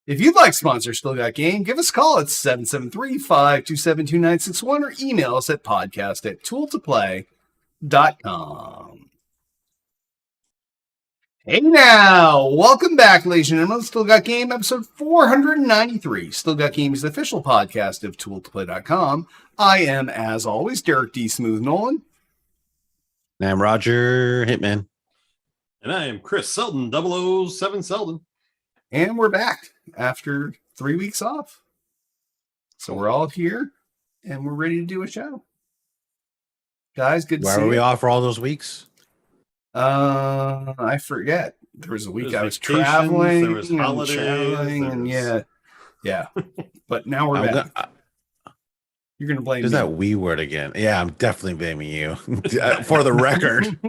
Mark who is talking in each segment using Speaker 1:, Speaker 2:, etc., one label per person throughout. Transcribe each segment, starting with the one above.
Speaker 1: If you'd like to sponsor Still Got Game, give us a call at 773-527-2961 or email us at podcast@tooltoplay.com. Hey now, welcome back, ladies and gentlemen. Still Got Game, episode 493. Still Got Game is the official podcast of tooltoplay.com. I am, as always, Derek D. Smooth Nolan.
Speaker 2: And I'm Roger Hitman.
Speaker 3: And I am Chris Selden, 007 Selden.
Speaker 1: And we're back after 3 weeks off. So we're all here and we're ready to do a show. Guys, good to see you.
Speaker 2: Why were we off for all those weeks?
Speaker 1: I forget. There was a week I was
Speaker 3: vacations,
Speaker 1: traveling.
Speaker 3: there was holidays,
Speaker 1: and yeah. But now we're back. You're gonna blame
Speaker 2: There's
Speaker 1: me.
Speaker 2: that we word again. Yeah, I'm definitely blaming you. For the record.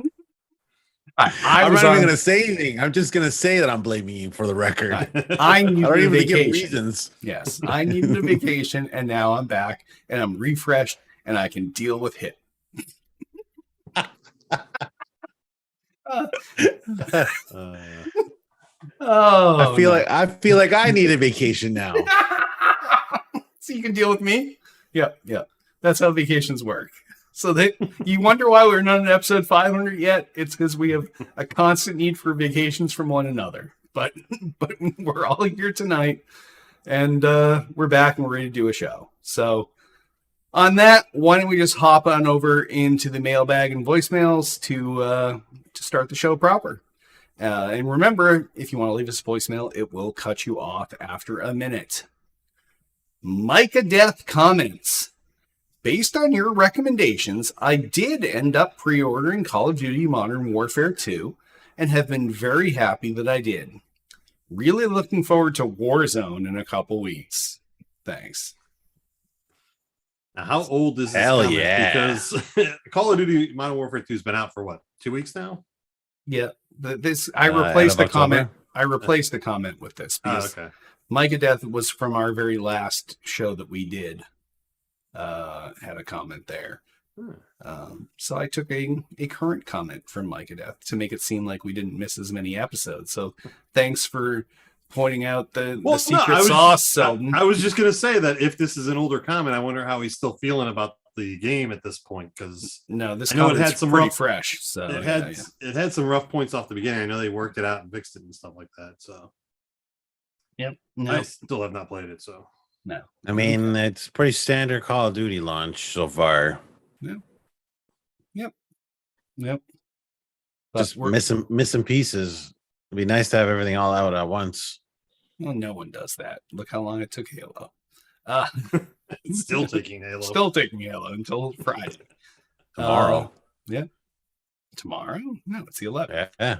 Speaker 2: I'm not even gonna say anything. I'm just gonna say that I'm blaming you for the record.
Speaker 1: I needed
Speaker 2: don't
Speaker 1: a
Speaker 2: even give
Speaker 1: vacation.
Speaker 2: reasons.
Speaker 1: Yes, I needed a vacation, and now I'm back, and I'm refreshed, and I can deal with Hit.
Speaker 2: I feel like I need a vacation now.
Speaker 1: So you can deal with me. Yeah. That's how vacations work. So you wonder why we're not in episode 500 yet? It's because we have a constant need for vacations from one another. But we're all here tonight, and we're back and we're ready to do a show. So on that, why don't we just hop on over into the mailbag and voicemails to start the show proper. And remember, if you want to leave us a voicemail, it will cut you off after a minute. Micah Death comments, based on your recommendations, I did end up pre-ordering Call of Duty Modern Warfare 2 and have been very happy that I did. Really looking forward to Warzone in a couple weeks. Thanks.
Speaker 3: Now, how old is this?
Speaker 2: Hell
Speaker 3: comment?
Speaker 2: yeah.
Speaker 3: Because Call of Duty Modern Warfare 2 has been out for what, 2 weeks now?
Speaker 1: Yeah, I replaced the comment.
Speaker 2: October?
Speaker 1: I replaced the comment with this because
Speaker 3: Okay.
Speaker 1: Micah Death was from our very last show that we did. Had a comment there. So I took a current comment from Micah Death to make it seem like we didn't miss as many episodes. So thanks for pointing out the secret sauce, Selden.
Speaker 3: I was just going to say that if this is an older comment, I wonder how he's still feeling about the game at this point. Because
Speaker 1: no, this
Speaker 3: I know it
Speaker 1: comment's
Speaker 3: had some
Speaker 1: pretty
Speaker 3: rough,
Speaker 1: fresh. So
Speaker 3: it had some rough points off the beginning. I know they worked it out and fixed it and stuff like that. So
Speaker 1: yep.
Speaker 3: I still have not played it. So
Speaker 1: no,
Speaker 2: I mean, it's pretty standard Call of Duty launch so far.
Speaker 1: Yep.
Speaker 2: Just missing pieces. It'd be nice to have everything all out at once.
Speaker 1: Well, no one does that. Look how long it took Halo.
Speaker 3: it's still taking Halo.
Speaker 1: Still taking Halo until Friday.
Speaker 2: Tomorrow.
Speaker 1: Yeah. Tomorrow? No, it's the 11th.
Speaker 2: Yeah.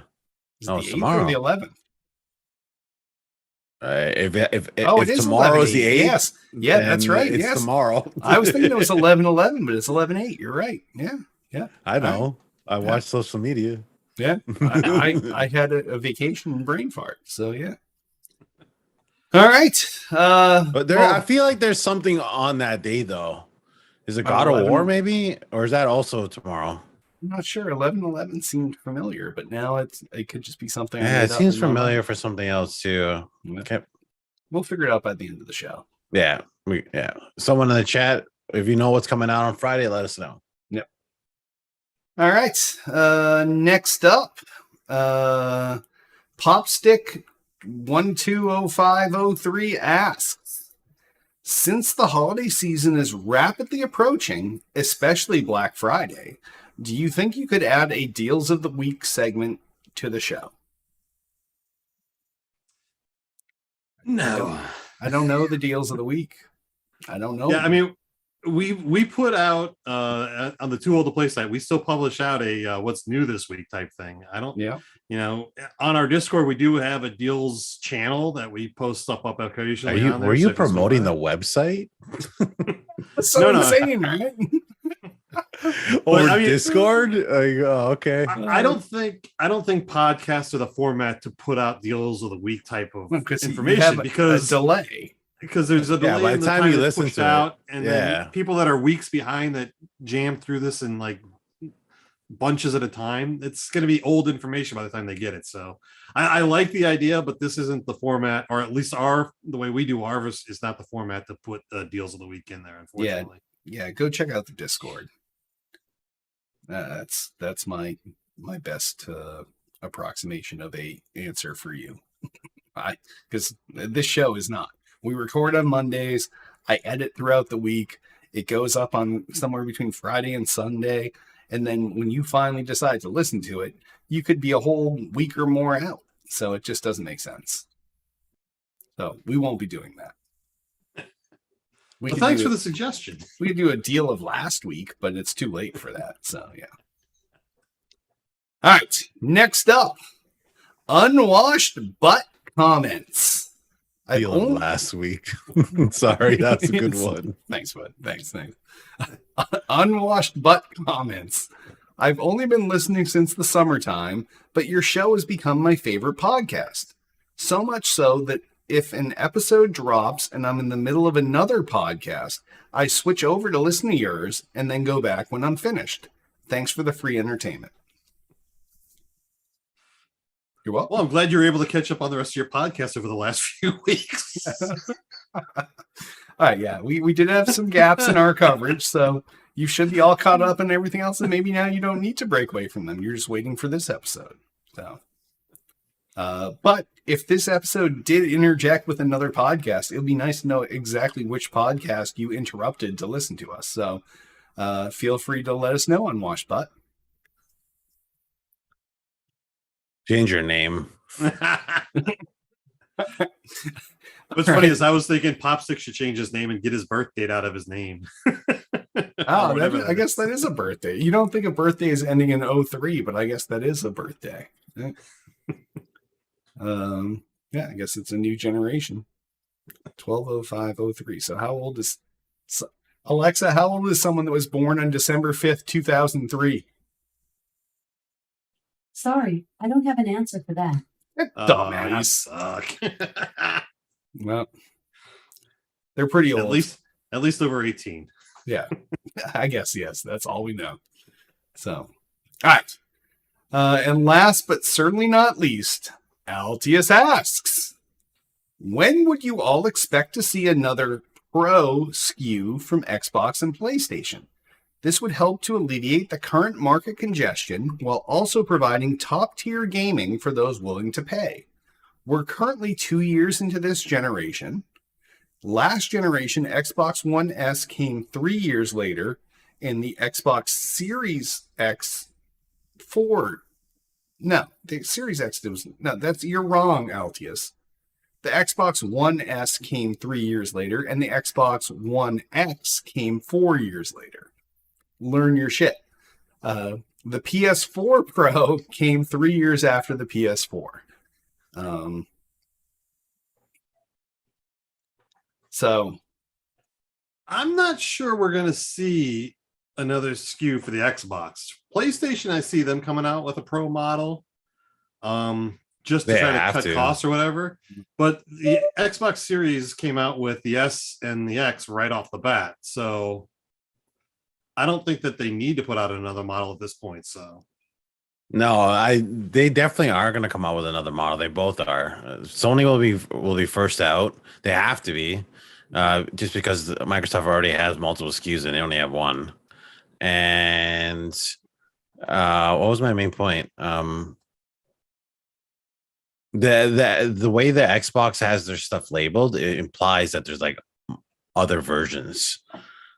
Speaker 1: Is
Speaker 2: Oh,
Speaker 1: it
Speaker 2: it's
Speaker 1: the 8th
Speaker 2: tomorrow.
Speaker 1: or the 11th?
Speaker 2: If
Speaker 1: It is
Speaker 2: tomorrow is
Speaker 1: 11/8.
Speaker 2: the 8th,
Speaker 1: Yes. Yeah, that's right.
Speaker 2: It's
Speaker 1: Yes.
Speaker 2: tomorrow.
Speaker 1: I was thinking it was 11/11, but it's 11/8. You're right. Yeah.
Speaker 2: I know. I watch social media.
Speaker 1: Yeah. I had a vacation brain fart. So yeah. All right.
Speaker 2: But I feel like there's something on that day though. Is it God of
Speaker 1: 11?
Speaker 2: War maybe, or is that also tomorrow?
Speaker 1: I'm not sure. 11/11 seemed familiar, but now it could just be something. I
Speaker 2: Yeah,
Speaker 1: made
Speaker 2: it
Speaker 1: up
Speaker 2: seems
Speaker 1: in my mind.
Speaker 2: familiar for something else too.
Speaker 1: Yeah.
Speaker 2: Okay.
Speaker 1: We'll figure it out by the end of the show.
Speaker 2: Yeah. Someone in the chat, if you know what's coming out on Friday, let us know.
Speaker 1: Yep. All right. Next up, Popstick 120503 asks, since the holiday season is rapidly approaching, especially Black Friday, do you think you could add a Deals of the Week segment to the show?
Speaker 3: No.
Speaker 1: I don't know the Deals of the Week. I don't know.
Speaker 3: Yeah, I mean, we put out on the Too Old to Play site, we still publish out a what's new this week type thing. I don't,
Speaker 1: Yeah.
Speaker 3: On our Discord, we do have a deals channel that we post stuff up occasionally. on there,
Speaker 2: Were
Speaker 3: so
Speaker 2: you
Speaker 3: if swing
Speaker 2: promoting
Speaker 3: by.
Speaker 2: the website?
Speaker 1: That's so
Speaker 3: No.
Speaker 1: insane, right?
Speaker 2: Or
Speaker 3: I mean-
Speaker 2: Discord? Okay.
Speaker 3: I don't think podcasts are the format to put out deals of the week type of information
Speaker 1: because delay.
Speaker 3: Because there's a delay
Speaker 2: by
Speaker 3: in
Speaker 2: the
Speaker 3: the
Speaker 2: time
Speaker 3: time
Speaker 2: you
Speaker 3: it's
Speaker 2: listen
Speaker 3: pushed
Speaker 2: to it,
Speaker 3: out, and
Speaker 2: yeah.
Speaker 3: then people that are weeks behind that jam through this in like bunches at a time, it's going to be old information by the time they get it. So I like the idea, but this isn't the format, or at least the way we do ours is not the format to put the deals of the week in there, unfortunately.
Speaker 1: Yeah, go check out the Discord. That's my best approximation of a answer for you. Because this show is not. We record on Mondays. I edit throughout the week. It goes up on somewhere between Friday and Sunday. And then when you finally decide to listen to it, you could be a whole week or more out. So it just doesn't make sense. So we won't be doing that.
Speaker 3: Well, thanks for the suggestion.
Speaker 1: We could do a deal of last week, but it's too late for that. So, yeah. All right. Next up, unwashed butt comments.
Speaker 2: Deal of last week. Sorry, that's a good one.
Speaker 1: Thanks, bud. Thanks. Unwashed butt comments. I've only been listening since the summertime, but your show has become my favorite podcast. So much so that if an episode drops and I'm in the middle of another podcast, I switch over to listen to yours and then go back when I'm finished. Thanks for the free entertainment. You're welcome.
Speaker 3: Well, I'm glad you were able to catch up on the rest of your podcast over the last few weeks.
Speaker 1: All right, yeah, we did have some gaps in our coverage, so you should be all caught up and everything else, and maybe now you don't need to break away from them. You're just waiting for this episode. So, but if this episode did interject with another podcast, it would be nice to know exactly which podcast you interrupted to listen to us. So, feel free to let us know on Wash Butt.
Speaker 2: Change your name.
Speaker 3: What's funny is I was thinking Popstick should change his name and get his birth date out of his name.
Speaker 1: I guess that is a birthday. You don't think a birthday is ending in 03, but I guess that is a birthday. Yeah, I guess it's a new generation. 120503. So how old is Alexa? How old is someone that was born on December 5th, 2003?
Speaker 4: Sorry, I don't have an answer for that.
Speaker 1: Dumbass.
Speaker 3: You suck.
Speaker 1: Well, they're pretty old.
Speaker 3: At least over 18.
Speaker 1: Yeah, I guess, yes. That's all we know. So, all right. And last but certainly not least, Altius asks, when would you all expect to see another Pro SKU from Xbox and PlayStation? This would help to alleviate the current market congestion while also providing top-tier gaming for those willing to pay. We're currently 2 years into this generation. Last generation, Xbox One S came 3 years later, and the Xbox Series X 4. No, the Series X you're wrong, Altius. The Xbox One S came 3 years later, and the Xbox One X came 4 years later. Learn your shit. The PS4 Pro came 3 years after the PS4. So
Speaker 3: I'm not sure we're going to see another SKU for the Xbox. PlayStation, I see them coming out with a Pro model, just to try to cut costs or whatever. But the Xbox Series came out with the S and the X right off the bat, so I don't think that they need to put out another model at this point. So
Speaker 2: no, they definitely are going to come out with another model. They both are. Sony will be first out. They have to be, just because Microsoft already has multiple SKUs and they only have one. And what was my main point? The way the Xbox has their stuff labeled, it implies that there's like other versions.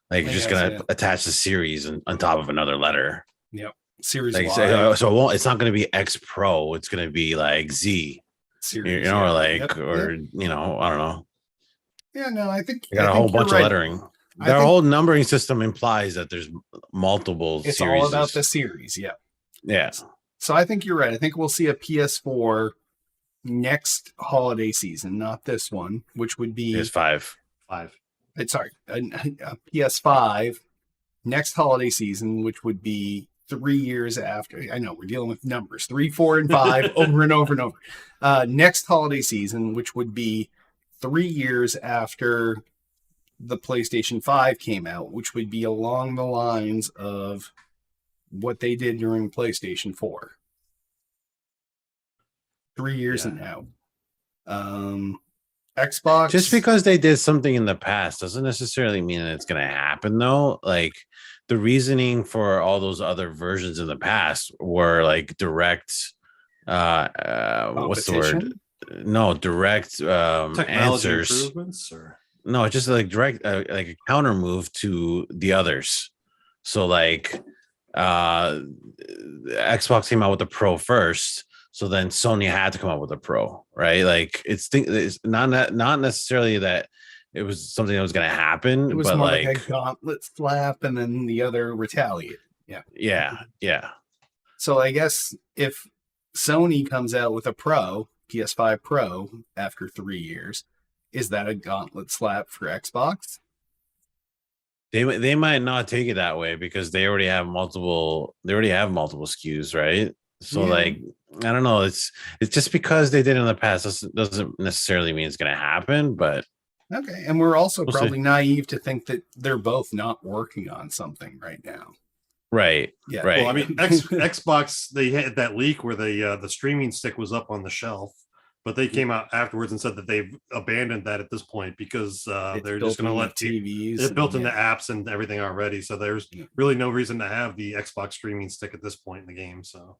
Speaker 2: Like you're just gonna attach the series on top of another letter.
Speaker 1: Yep. Series
Speaker 2: like,
Speaker 1: Y.
Speaker 2: So it's not gonna be X Pro. It's gonna be like Z.
Speaker 1: Series,
Speaker 2: or I don't know.
Speaker 1: Yeah, no, I think
Speaker 2: you got a whole bunch of lettering. Their whole numbering system implies that there's multiple
Speaker 1: it's
Speaker 2: series.
Speaker 1: All about the series, yeah.
Speaker 2: Yeah.
Speaker 1: So I think you're right. I think we'll see a PS4 next holiday season, not this one, which would be
Speaker 2: PS5.
Speaker 1: A PS5 next holiday season, which would be 3 years after. I know we're dealing with numbers 3, 4, and 5 over and over and over. Next holiday season, which would be 3 years after the PlayStation 5 came out, which would be along the lines of what they did during PlayStation 4. 3 years and out. Xbox.
Speaker 2: Just because they did something in the past doesn't necessarily mean that it's going to happen, though. Like, the reasoning for all those other versions in the past were like direct. What's the word? No, direct
Speaker 3: Technology
Speaker 2: answers.
Speaker 3: improvements, or
Speaker 2: No, just like direct, like a counter move to the others. So like, Xbox came out with the Pro first, so then Sony had to come out with a Pro, right? Like it's not necessarily that it was something that was going to happen,
Speaker 1: It was
Speaker 2: but
Speaker 1: more
Speaker 2: like
Speaker 1: a gauntlet slap, and then the other retaliate.
Speaker 2: yeah.
Speaker 1: So I guess if Sony comes out with a Pro, PS5 Pro, after 3 years, is that a gauntlet slap for Xbox?
Speaker 2: They might not take it that way because they already have multiple SKUs, right? So
Speaker 1: Yeah.
Speaker 2: like, I don't know. It's just because they did it in the past doesn't necessarily mean it's going to happen, but
Speaker 1: Okay, and we're also
Speaker 2: We'll see.
Speaker 1: probably naive to think that they're both not working on something right now.
Speaker 2: right.
Speaker 1: Yeah.
Speaker 2: Right.
Speaker 3: well, I mean, Xbox, they had that leak where the streaming stick was up on the shelf, but they came out afterwards and said that they've abandoned that at this point because
Speaker 1: It's
Speaker 3: they're
Speaker 1: built
Speaker 3: just going to
Speaker 1: into
Speaker 3: let
Speaker 1: TVs.
Speaker 3: it's built
Speaker 1: and,
Speaker 3: into apps and everything already. So there's
Speaker 1: Yeah.
Speaker 3: really no reason to have the Xbox streaming stick at this point in the game. So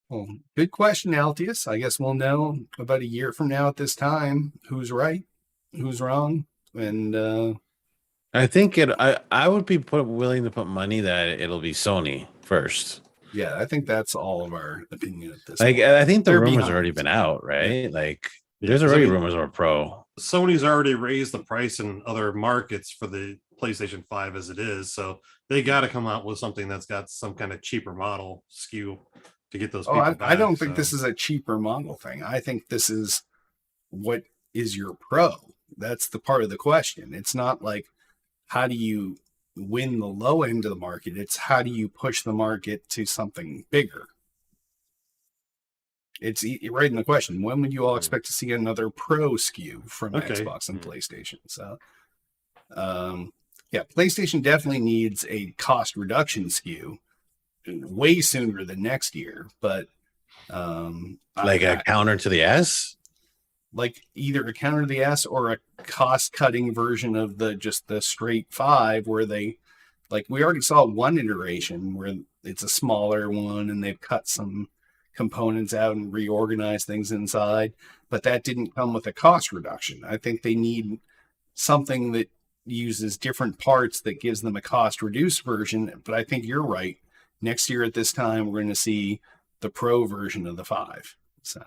Speaker 1: Well, good question, Altius. I guess we'll know about a year from now at this time who's right, who's wrong, and
Speaker 2: I think I would be willing to put money that it'll be Sony first.
Speaker 1: yeah, I think that's all of our opinion at this
Speaker 2: Like
Speaker 1: point.
Speaker 2: I think the
Speaker 1: They're
Speaker 2: rumors
Speaker 1: behind.
Speaker 2: already been out, right? Like
Speaker 3: Yeah,
Speaker 2: there's
Speaker 3: 'cause I
Speaker 2: already
Speaker 3: mean-
Speaker 2: rumors of a Pro.
Speaker 3: Sony's already raised the price in other markets for the PlayStation 5 as it is. So they got to come out with something that's got some kind of cheaper model SKU to get those
Speaker 1: Oh,
Speaker 3: people
Speaker 1: I don't
Speaker 3: back,
Speaker 1: think
Speaker 3: so.
Speaker 1: this is a cheaper model thing. I think this is what is your Pro. That's the part of the question. It's not like how do you win the low end of the market. It's how do you push the market to something bigger. It's right in the question. When would you all expect to see another Pro SKU from
Speaker 3: Okay.
Speaker 1: Xbox and PlayStation? So, yeah, PlayStation definitely needs a cost reduction SKU way sooner than next year. But
Speaker 2: Like a counter to the S.
Speaker 1: like either a counter to the S or a cost cutting version of the straight 5, where they, like, we already saw one iteration where it's a smaller one and they've cut some components out and reorganized things inside, but that didn't come with a cost reduction. I think they need something that uses different parts that gives them a cost reduced version. But I think you're right. Next year at this time, we're going to see the Pro version of the 5. So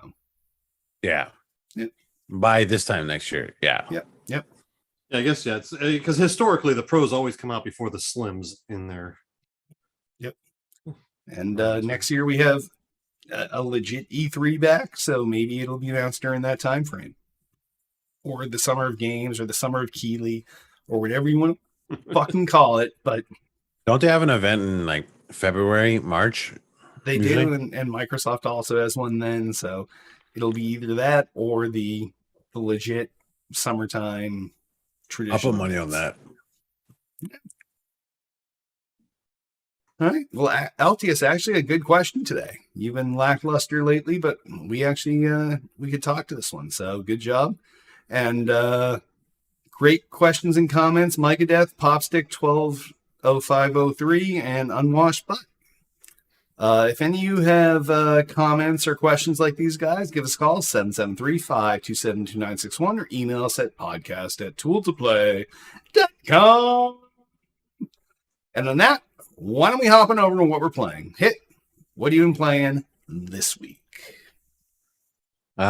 Speaker 2: Yeah.
Speaker 1: Yep.
Speaker 2: By this time next year. Yeah.
Speaker 1: Yep.
Speaker 3: Yeah, I guess, yeah. It's because historically the pros always come out before the slims in there.
Speaker 1: And
Speaker 3: Right.
Speaker 1: next year we have a legit E3 back, so maybe it'll be announced during that time frame, or the summer of games, or the summer of Keeley, or whatever you want to fucking call it. But
Speaker 2: Don't they have an event in like February, March?
Speaker 1: they
Speaker 2: Usually.
Speaker 1: do, and Microsoft also has one then, so it'll be either that or the legit summertime tradition.
Speaker 2: I'll put money on that.
Speaker 1: All right. Well, LTS, actually a good question today. You've been lackluster lately, but we actually we could talk to this one. So good job. And great questions and comments. Micah Death, Popstick 120503, and Unwashed Butt. If any of you have comments or questions like these guys, give us a call, 773-527-2961, or email us at podcast@tooltoplay.com. And on that, why don't we hop on over to what we're playing? Hit, what have you been playing this week?
Speaker 2: What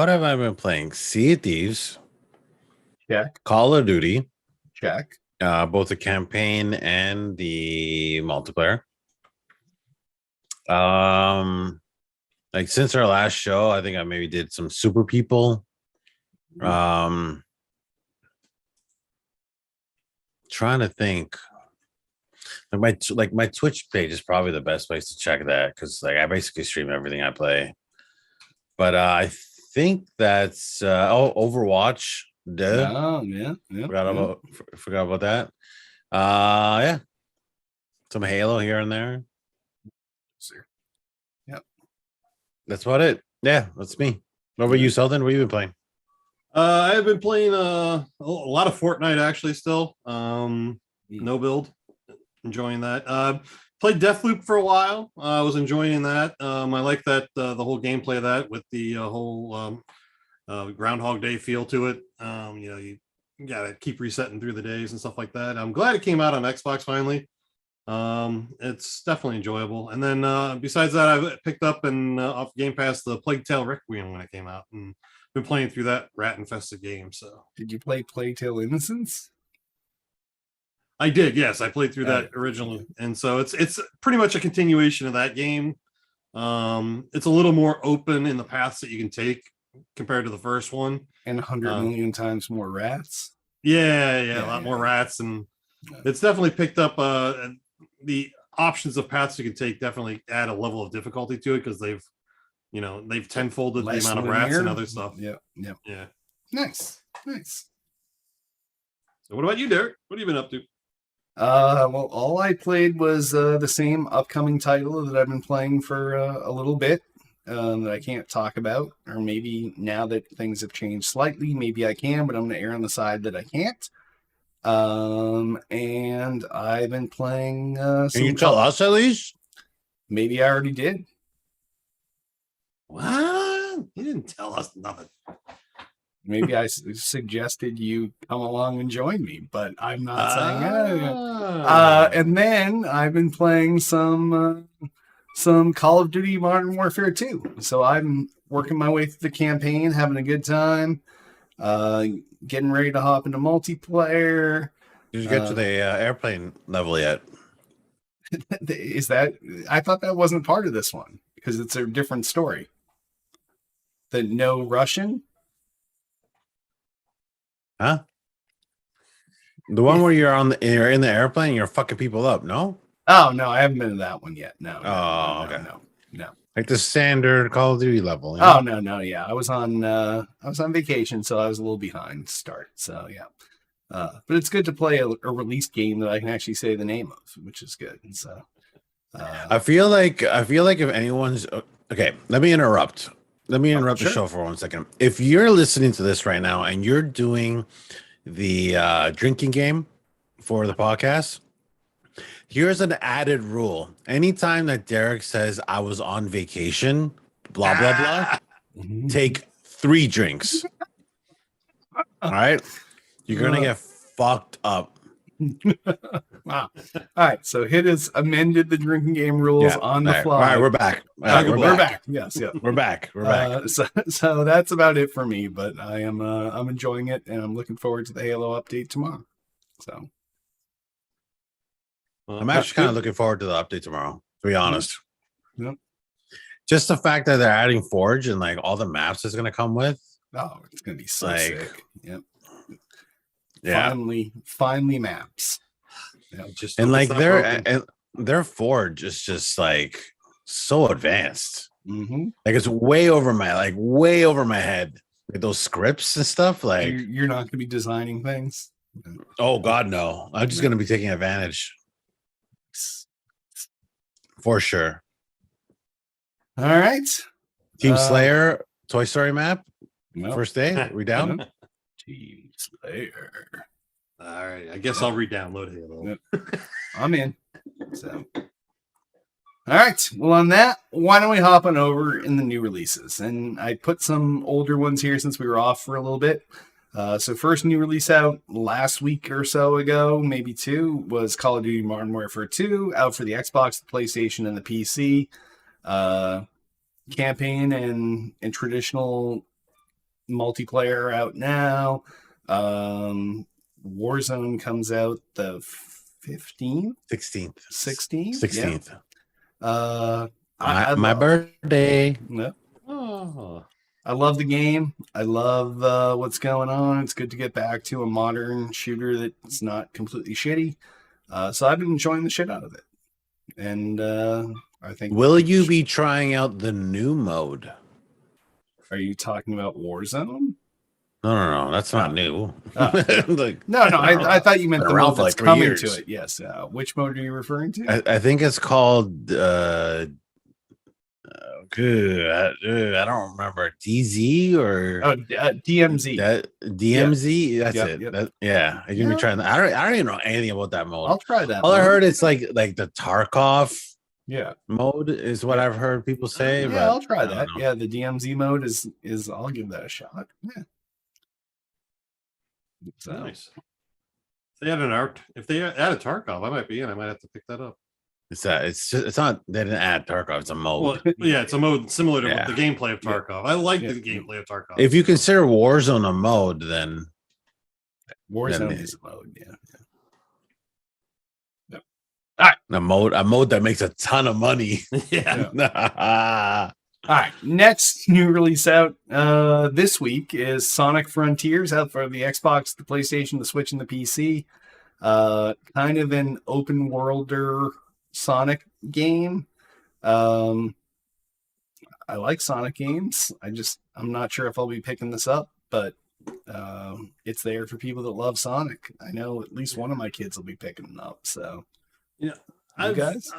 Speaker 2: have I been playing? Sea of Thieves,
Speaker 1: Check,
Speaker 2: Call of Duty,
Speaker 1: check.
Speaker 2: both the campaign and the multiplayer. Like since our last show, I think I maybe did some Super People. Trying to think. My Twitch page is probably the best place to check that because like I basically stream everything I play. But I think that's Overwatch. Duh.
Speaker 1: Oh, yeah.
Speaker 2: Forgot about that. Yeah. Some Halo here and there.
Speaker 1: Yep.
Speaker 2: That's about it. Yeah, that's me. What about you, Selden? What have you been playing?
Speaker 3: I have been playing a lot of Fortnite actually still. No build. Enjoying that. Played Deathloop for a while. I was enjoying that. I like that the whole gameplay of that with the whole Groundhog Day feel to it. You gotta keep resetting through the days and stuff like that. I'm glad it came out on Xbox finally. It's definitely enjoyable. And then besides that, I picked up and off Game Pass the Plague Tale Requiem when it came out, and been playing through that rat infested game. So
Speaker 1: did you play Plague Tale Innocence?
Speaker 3: I did, yes. I played through that originally, and so it's pretty much a continuation of that game. It's a little more open in the paths that you can take compared to the first one,
Speaker 1: and 100 million times more rats.
Speaker 3: Yeah, a lot more rats, and it's definitely picked up. The options of paths you can take definitely add a level of difficulty to it because they've tenfolded the amount of rats and other stuff.
Speaker 1: Yeah. Nice.
Speaker 3: So, what about you, Derek? What have you been up to?
Speaker 1: Well, all I played was the same upcoming title that I've been playing for a little bit that I can't talk about, or maybe now that things have changed slightly, maybe I can, but I'm going to err on the side that I can't. And I've been playing.
Speaker 2: Can you tell us at least?
Speaker 1: Maybe I already did.
Speaker 3: What? You didn't tell us nothing.
Speaker 1: Maybe I suggested you come along and join me, but I'm not saying it. And then I've been playing some Call of Duty Modern Warfare 2. So I'm working my way through the campaign, having a good time, getting ready to hop into multiplayer.
Speaker 2: Did you get to the airplane level yet?
Speaker 1: Is that? I thought that wasn't part of this one because it's a different story. The no Russian.
Speaker 2: Huh? The one where you're in the airplane and you're fucking people up, no?
Speaker 1: Oh no, I haven't been to that one yet. No.
Speaker 2: Okay.
Speaker 1: No.
Speaker 2: Like the standard Call of Duty level.
Speaker 1: Oh no, yeah. I was on vacation, so I was a little behind start. So yeah. But it's good to play a released game that I can actually say the name of, which is good. So
Speaker 2: I feel like if anyone's okay, let me interrupt. The show for 1 second. If you're listening to this right now and you're doing the drinking game for the podcast, here's an added rule. Anytime that Derek says I was on vacation, blah, blah, blah, take 3 drinks. All right? You're going to get fucked up.
Speaker 1: Wow. All right. So Hit has amended the drinking game rules on the fly.
Speaker 2: All right, we're back.
Speaker 1: We're back. Yes, yeah.
Speaker 2: We're back.
Speaker 1: So that's about it for me, but I'm enjoying it and I'm looking forward to the Halo update tomorrow. So
Speaker 2: I'm actually kind of looking forward to the update tomorrow, to be honest.
Speaker 1: Yep.
Speaker 2: Just the fact that they're adding Forge and like all the maps it's going to come with.
Speaker 1: Oh, it's going to be so sick. Yep.
Speaker 2: Yeah.
Speaker 1: Finally maps.
Speaker 3: Yeah, just
Speaker 2: and like their Forge is just like so advanced.
Speaker 1: Mm-hmm.
Speaker 2: Like it's way over my head. Like those scripts and stuff. Like
Speaker 1: you're not going to be designing things.
Speaker 2: Oh God, no! I'm just going to be taking advantage for sure.
Speaker 1: All right,
Speaker 2: Team Slayer Toy Story map.
Speaker 1: No.
Speaker 2: First day, are we down?
Speaker 1: Team Slayer.
Speaker 3: All right, I guess I'll re-download Halo.
Speaker 1: Yep. I'm in. So, all right. Well, on that, why don't we hop on over in the new releases? And I put some older ones here since we were off for a little bit. So first new release out last week or so ago, maybe 2, was Call of Duty Modern Warfare 2, out for the Xbox, the PlayStation, and the PC. Campaign and traditional multiplayer out now. Warzone comes out the 15th? 16th? Yeah.
Speaker 2: My birthday.
Speaker 1: Yeah.
Speaker 3: Oh.
Speaker 1: I love the game. I love what's going on. It's good to get back to a modern shooter that's not completely shitty. So I've been enjoying the shit out of it. And I think...
Speaker 2: Will you be trying out the new mode?
Speaker 1: Are you talking about Warzone?
Speaker 2: No. That's not new. Like,
Speaker 1: No, I thot you meant
Speaker 2: been
Speaker 1: the
Speaker 2: around
Speaker 1: mode
Speaker 2: for
Speaker 1: that's
Speaker 2: like 3
Speaker 1: coming
Speaker 2: years.
Speaker 1: to it. Yes. Which mode are you referring to?
Speaker 2: I think it's called good. I don't remember DZ or
Speaker 1: DMZ.
Speaker 2: that DMZ. That's
Speaker 1: Yep,
Speaker 2: it.
Speaker 1: yep.
Speaker 2: That, yeah, I give me trying. I don't even know anything about that mode.
Speaker 1: I'll try that.
Speaker 2: All I
Speaker 1: mode.
Speaker 2: heard it's like the Tarkov
Speaker 1: Yeah.
Speaker 2: mode is what I've heard people say.
Speaker 1: Yeah,
Speaker 2: but
Speaker 1: I'll try
Speaker 2: I don't
Speaker 1: that.
Speaker 2: know.
Speaker 1: Yeah, the DMZ mode is I'll give that a shot. Yeah. So,
Speaker 3: Nice. If they add a Tarkov, I might be in. I might have to pick that up.
Speaker 2: It's not. They didn't add Tarkov. It's a mode.
Speaker 3: Well, yeah, it's a mode similar to
Speaker 2: Yeah.
Speaker 3: the gameplay of Tarkov. I like
Speaker 1: Yeah.
Speaker 3: the gameplay of Tarkov.
Speaker 2: If you consider Warzone a mode, then
Speaker 1: Warzone
Speaker 2: Then-
Speaker 1: is a mode. Yeah.
Speaker 2: a mode that makes a ton of money.
Speaker 3: yeah.
Speaker 1: All right. Next new release out this week is Sonic Frontiers, out for the Xbox, the PlayStation, the Switch, and the PC. Kind of an open worlder Sonic game. I like Sonic games. I'm not sure if I'll be picking this up, but it's there for people that love Sonic. I know at least one of my kids will be picking them up. So, guys?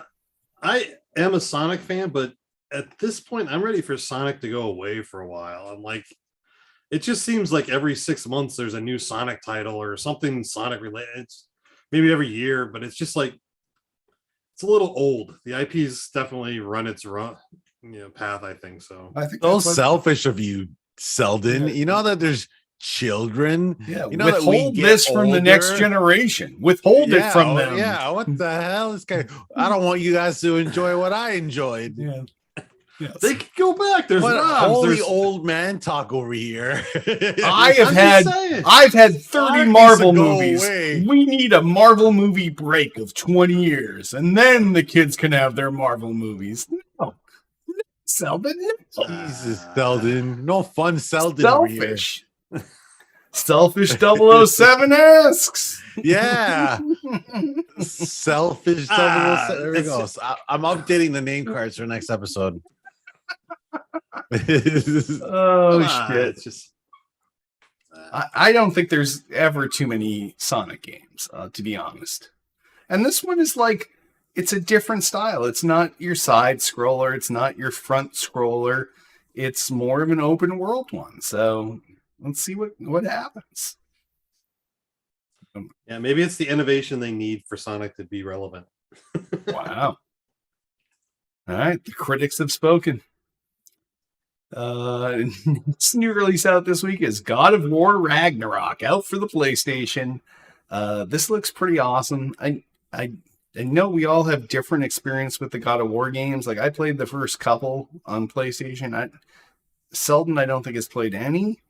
Speaker 3: I am a Sonic fan, but at this point, I'm ready for Sonic to go away for a while. I'm like, it just seems like every 6 months there's a new Sonic title or something Sonic related. It's maybe every year, but it's just like it's a little old. The IP's definitely run its path, I think so.
Speaker 1: I think
Speaker 2: So
Speaker 1: that's what-
Speaker 2: selfish of you, Selden.
Speaker 1: Yeah.
Speaker 2: You know that there's children.
Speaker 1: Yeah,
Speaker 2: You know that we
Speaker 1: withhold
Speaker 2: get
Speaker 1: this from the next
Speaker 2: older?
Speaker 1: generation. Withhold it from them.
Speaker 2: Yeah, what the hell? This guy. I don't want you guys to enjoy what I enjoyed.
Speaker 1: Yeah. Yes.
Speaker 3: They could go back. There's
Speaker 2: What
Speaker 3: ROMs,
Speaker 2: holy
Speaker 3: there's-
Speaker 2: old man talk over here.
Speaker 1: I have
Speaker 3: I'm
Speaker 1: had
Speaker 3: just saying.
Speaker 1: I've had 30
Speaker 2: Sonic
Speaker 1: Marvel
Speaker 2: needs to go
Speaker 1: movies.
Speaker 2: away.
Speaker 1: We need a Marvel movie break of 20 years, and then the kids can have their Marvel movies. No. Selden, no.
Speaker 2: Jesus, Selden. No fun, Selden. over here.
Speaker 1: Selfish. Selfish 007 asks.
Speaker 2: Yeah. Selfish. There we
Speaker 3: it's-
Speaker 2: go. So I'm updating the name cards for next episode.
Speaker 1: Oh, shit.
Speaker 3: It's just
Speaker 1: I don't think there's ever too many Sonic games, to be honest. And this one is like, it's a different style. It's not your side scroller. It's not your front scroller. It's more of an open world one. So let's see what happens.
Speaker 3: yeah, maybe it's the innovation they need for Sonic to be relevant.
Speaker 1: Wow. All right. The critics have spoken. This new release out this week is God of War Ragnarok, out for the PlayStation. This looks pretty awesome. I know we all have different experience with the God of War games. Like I played the first couple on PlayStation. Selden, I don't think has played any.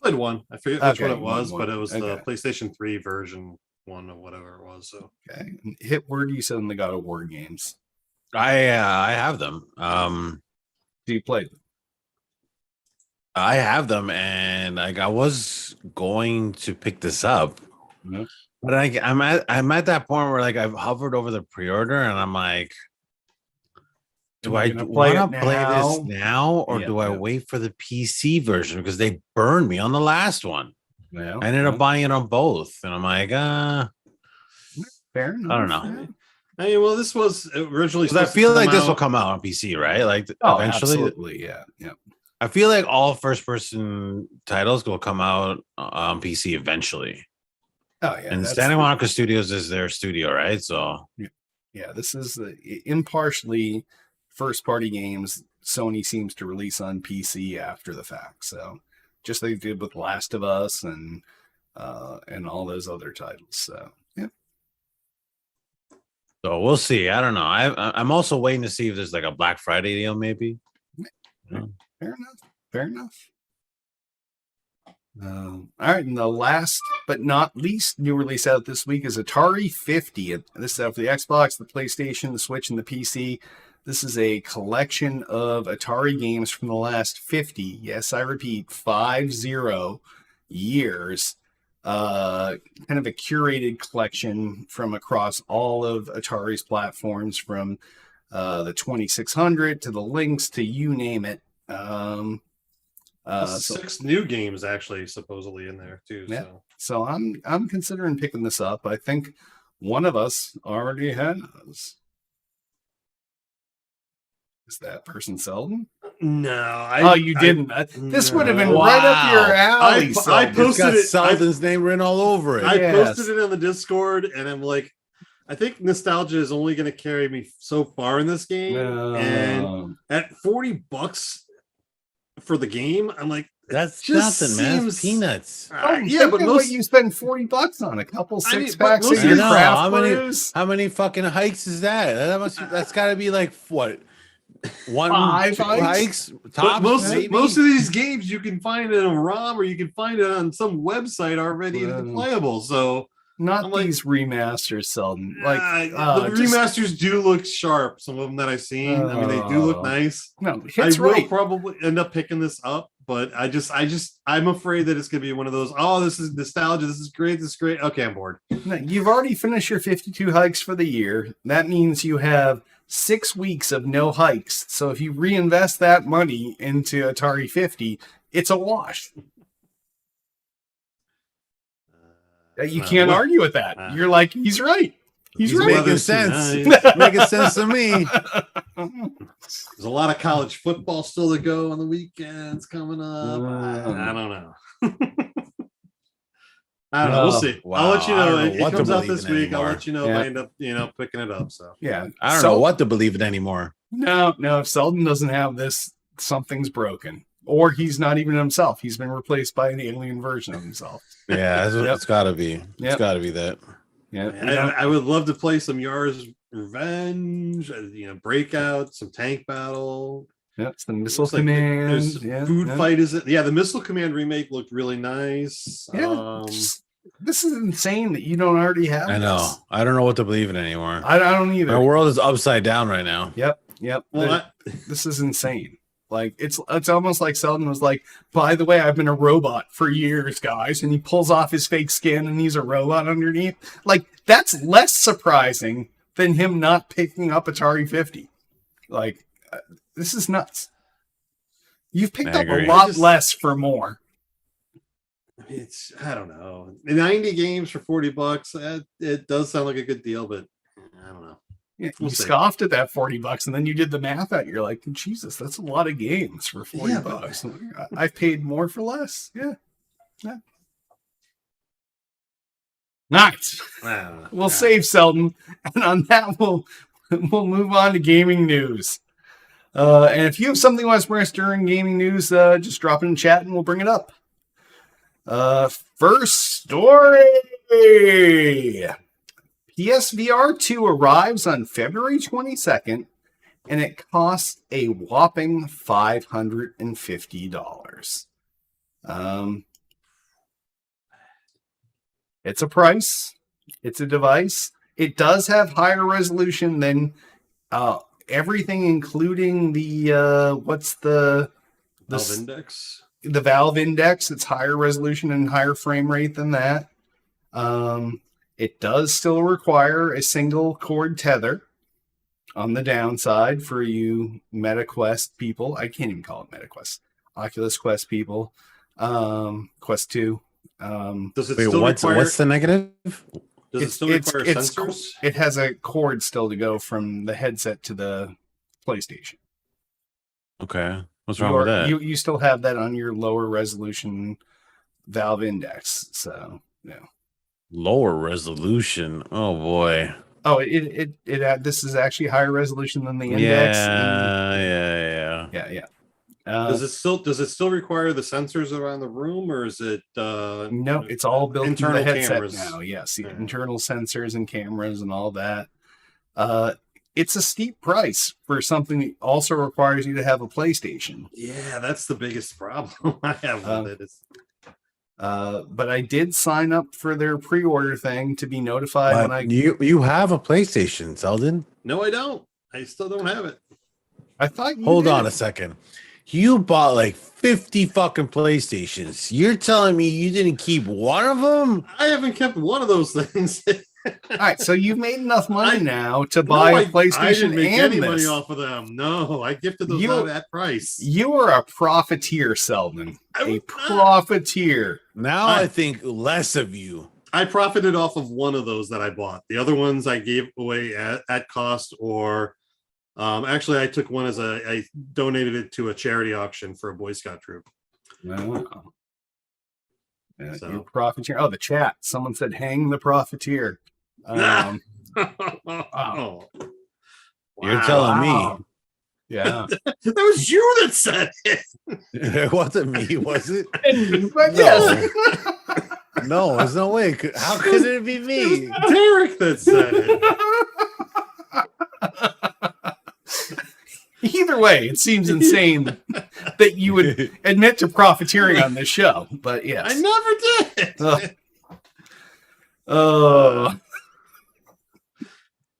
Speaker 3: Played one. I forget which
Speaker 1: Okay,
Speaker 3: one it was,
Speaker 1: one.
Speaker 3: but it was the
Speaker 1: Okay.
Speaker 3: PlayStation 3 version one or whatever it was. So
Speaker 1: Okay. Hit where do you send the God of War games?
Speaker 2: I have them.
Speaker 1: Do you play them?
Speaker 2: I have them, and like I was going to pick this up,
Speaker 1: Mhm.
Speaker 2: but I'm at that point where like I've hovered over the pre-order, and I'm like, do
Speaker 1: Am I
Speaker 2: I
Speaker 1: gonna play
Speaker 2: want
Speaker 1: it
Speaker 2: to play this
Speaker 1: now?
Speaker 2: now, or
Speaker 1: Yeah,
Speaker 2: do I
Speaker 1: yeah.
Speaker 2: wait for the PC version because they burned me on the last one?
Speaker 1: Well,
Speaker 2: I ended up buying it on both, and I'm like,
Speaker 1: fair enough.
Speaker 2: I don't know.
Speaker 1: Yeah.
Speaker 3: I mean, well, this was originally.
Speaker 2: because I
Speaker 3: supposed to
Speaker 2: feel
Speaker 3: come
Speaker 2: like this will
Speaker 3: out-
Speaker 2: come out on PC, right? Like
Speaker 1: Oh,
Speaker 2: eventually.
Speaker 1: absolutely. Yeah. Yeah.
Speaker 2: I feel like all first-person titles will come out on PC eventually.
Speaker 1: Oh yeah.
Speaker 2: And
Speaker 1: that's
Speaker 2: Santa
Speaker 1: the-
Speaker 2: Monica Studios is their studio, right? So
Speaker 1: Yeah, this is impartially first party games Sony seems to release on PC after the fact. So just like they did with Last of Us and all those other titles. So yeah.
Speaker 2: we'll see. I don't know. I'm also waiting to see if there's like a Black Friday deal, maybe.
Speaker 1: Fair enough. Fair enough. All right, and the last but not least new release out this week is Atari 50. And this is out for the Xbox, the PlayStation, the Switch, and the PC. This is a collection of Atari games from the last 50, yes, I repeat, 50 years. Kind of a curated collection from across all of Atari's platforms, from the 2600 to the Lynx to you name it. So
Speaker 3: 6 new games actually supposedly in there too.
Speaker 1: Yeah.
Speaker 3: So
Speaker 1: So I'm considering picking this up. I think one of us already has. Is that person Selden?
Speaker 3: no,
Speaker 1: You didn't. This would have been
Speaker 3: no.
Speaker 1: right up your
Speaker 2: Wow.
Speaker 1: alley.
Speaker 3: I
Speaker 1: Selden.
Speaker 3: posted
Speaker 2: It's got
Speaker 3: it-
Speaker 2: Selden's name written all over it.
Speaker 3: I
Speaker 1: Yes.
Speaker 3: posted it on the Discord, and I'm like, I think nostalgia is only going to carry me so far in this game, and
Speaker 1: No.
Speaker 3: at $40 for the game, I'm like,
Speaker 2: That's
Speaker 3: just
Speaker 2: nothing, man. It's
Speaker 3: seems-
Speaker 2: peanuts.
Speaker 3: yeah, but
Speaker 1: what
Speaker 3: most
Speaker 1: you spend $40 on a couple
Speaker 3: I mean,
Speaker 1: six
Speaker 3: but
Speaker 1: packs
Speaker 3: most
Speaker 1: of
Speaker 3: of
Speaker 1: your
Speaker 3: your-
Speaker 1: craft
Speaker 2: how many-
Speaker 1: brews.
Speaker 2: How many fucking hikes is that? That's got to be like what? One,
Speaker 1: 5
Speaker 2: two
Speaker 1: hikes?
Speaker 3: but
Speaker 2: tops, maybe?
Speaker 3: most of these games you can find in a ROM or you can find it on some website already
Speaker 1: Well,
Speaker 3: playable. So
Speaker 1: Not
Speaker 3: I'm like-
Speaker 1: these remasters, Selden. Like
Speaker 3: the remasters do look sharp. Some of them that I've seen, I mean, they do look nice.
Speaker 1: no,
Speaker 3: I
Speaker 1: hits
Speaker 3: will
Speaker 1: right.
Speaker 3: probably end up picking this up, but I'm afraid that it's gonna be one of those. Oh, this is nostalgia. This is great. This is great. Okay, I'm bored.
Speaker 1: No, you've already finished your 52 hikes for the year. That means you have 6 weeks of no hikes. So if you reinvest that money into Atari 50, it's a wash. You
Speaker 3: Well,
Speaker 1: can't
Speaker 3: what-
Speaker 1: argue with that. You're like, he's right. He's
Speaker 2: He's
Speaker 1: right.
Speaker 2: making
Speaker 3: Weather's
Speaker 2: sense.
Speaker 3: nice.
Speaker 2: Making sense to me.
Speaker 3: There's a lot of college football still to go on the weekends coming up. I don't know. I don't know. We'll see.
Speaker 2: Wow.
Speaker 3: I'll let you
Speaker 2: I
Speaker 3: know.
Speaker 2: don't know
Speaker 3: It
Speaker 2: what to
Speaker 3: comes out
Speaker 2: believe
Speaker 3: this
Speaker 2: in
Speaker 3: week. I'll
Speaker 2: anymore.
Speaker 3: let you know if
Speaker 1: Yeah.
Speaker 3: I end up, picking it up. So
Speaker 1: Yeah.
Speaker 2: I don't
Speaker 1: So-
Speaker 2: know what to believe in anymore.
Speaker 1: No, if Selden doesn't have this, something's broken. Or he's not even himself. He's been replaced by an alien version of himself.
Speaker 2: Yeah, it's got to be. It's
Speaker 1: Yep.
Speaker 2: got to be that.
Speaker 1: Yeah.
Speaker 3: I would love to play some Yar's Revenge, Breakout, some tank battle.
Speaker 1: Yeah, it's the Missile
Speaker 3: Looks like
Speaker 1: Command.
Speaker 3: there's
Speaker 1: Yeah,
Speaker 3: Food
Speaker 1: yeah.
Speaker 3: Fight is it? Yeah, the Missile Command remake looked really nice.
Speaker 1: Yeah. This is insane that you don't already have
Speaker 2: I know.
Speaker 1: this.
Speaker 2: I don't know what to believe in anymore.
Speaker 1: I don't either.
Speaker 2: My world is upside down right now.
Speaker 1: Yep.
Speaker 3: well,
Speaker 1: This is insane. Like it's almost like Selden was like, by the way, I've been a robot for years, guys, and he pulls off his fake skin and he's a robot underneath. Like that's less surprising than him not picking up Atari 50. Like this is nuts. You've picked
Speaker 2: I
Speaker 1: up a
Speaker 2: agree.
Speaker 1: lot less for more.
Speaker 3: I don't know. 90 games for $40. It does sound like a good deal, but I don't know.
Speaker 1: Yeah,
Speaker 3: We'll
Speaker 1: you
Speaker 3: see.
Speaker 1: scoffed at that $40 and then you did the math out. You're like, Jesus, that's a lot of games for $40.
Speaker 3: Yeah, but-
Speaker 1: I've paid more for less. Yeah. Nice.
Speaker 3: I don't know.
Speaker 1: We'll save Selden, and on that we'll move on to gaming news. And if you have something you want to bring us during gaming news, just drop it in chat and we'll bring it up. First story. PSVR 2 arrives on February 22nd, and it costs a whopping $550. It's a price. It's a device. It does have higher resolution than everything, including the
Speaker 3: Valve Index.
Speaker 1: the Valve Index. It's higher resolution and higher frame rate than that. It does still require a single cord tether on the downside for you MetaQuest people. I can't even call it MetaQuest. Oculus Quest people. Quest 2.
Speaker 3: Does it
Speaker 2: Wait,
Speaker 3: still require?
Speaker 2: what's the negative?
Speaker 3: Does it still require sensors?
Speaker 1: It has a cord still to go from the headset to the PlayStation.
Speaker 2: Okay. What's wrong with that?
Speaker 1: You still have that on your lower resolution Valve Index. So, yeah.
Speaker 2: Lower resolution. Oh boy.
Speaker 1: Oh, this is actually higher resolution than the Index.
Speaker 2: Yeah.
Speaker 3: Does it still require the sensors around the room, or is it
Speaker 1: No, it's all built into the
Speaker 3: internal
Speaker 1: headset
Speaker 3: cameras?
Speaker 1: now. Yes,
Speaker 3: Yeah.
Speaker 1: internal sensors and cameras and all that. It's a steep price for something that also requires you to have a PlayStation.
Speaker 3: Yeah, that's the biggest problem I have with it.
Speaker 1: But I did sign up for their pre-order thing to be notified when I.
Speaker 2: You have a PlayStation, Selden.
Speaker 3: No, I don't. I still don't have it.
Speaker 1: I thought. You
Speaker 2: Hold
Speaker 1: did.
Speaker 2: on a second. You bought like 50 fucking PlayStations. You're telling me you didn't keep one of them?
Speaker 3: I haven't kept one of those things.
Speaker 1: All right, so you've made enough money now to buy a PlayStation
Speaker 3: I didn't make
Speaker 1: and
Speaker 3: any
Speaker 1: this.
Speaker 3: money off of them. No, I gifted those out at price.
Speaker 1: You are a profiteer, Selden. A profiteer.
Speaker 2: Now I think less of you.
Speaker 3: I profited off of one of those that I bought. The other ones I gave away at cost, or actually I took one as I donated it to a charity auction for a Boy Scout troop.
Speaker 1: Wow. Yeah,
Speaker 3: So.
Speaker 1: you profiteer. Oh, the chat. Someone said, "Hang the profiteer."
Speaker 3: Wow.
Speaker 2: You're telling
Speaker 1: Wow.
Speaker 2: me.
Speaker 1: Yeah.
Speaker 3: That was you that said it.
Speaker 2: It wasn't me, was it?
Speaker 1: But
Speaker 2: No.
Speaker 1: yes.
Speaker 2: No, there's no way. How could it be
Speaker 3: It
Speaker 2: me?
Speaker 3: was Derek that said it.
Speaker 1: Either way, it seems insane that you would admit to profiteering on this show. But yes.
Speaker 3: I never did.
Speaker 1: Oh.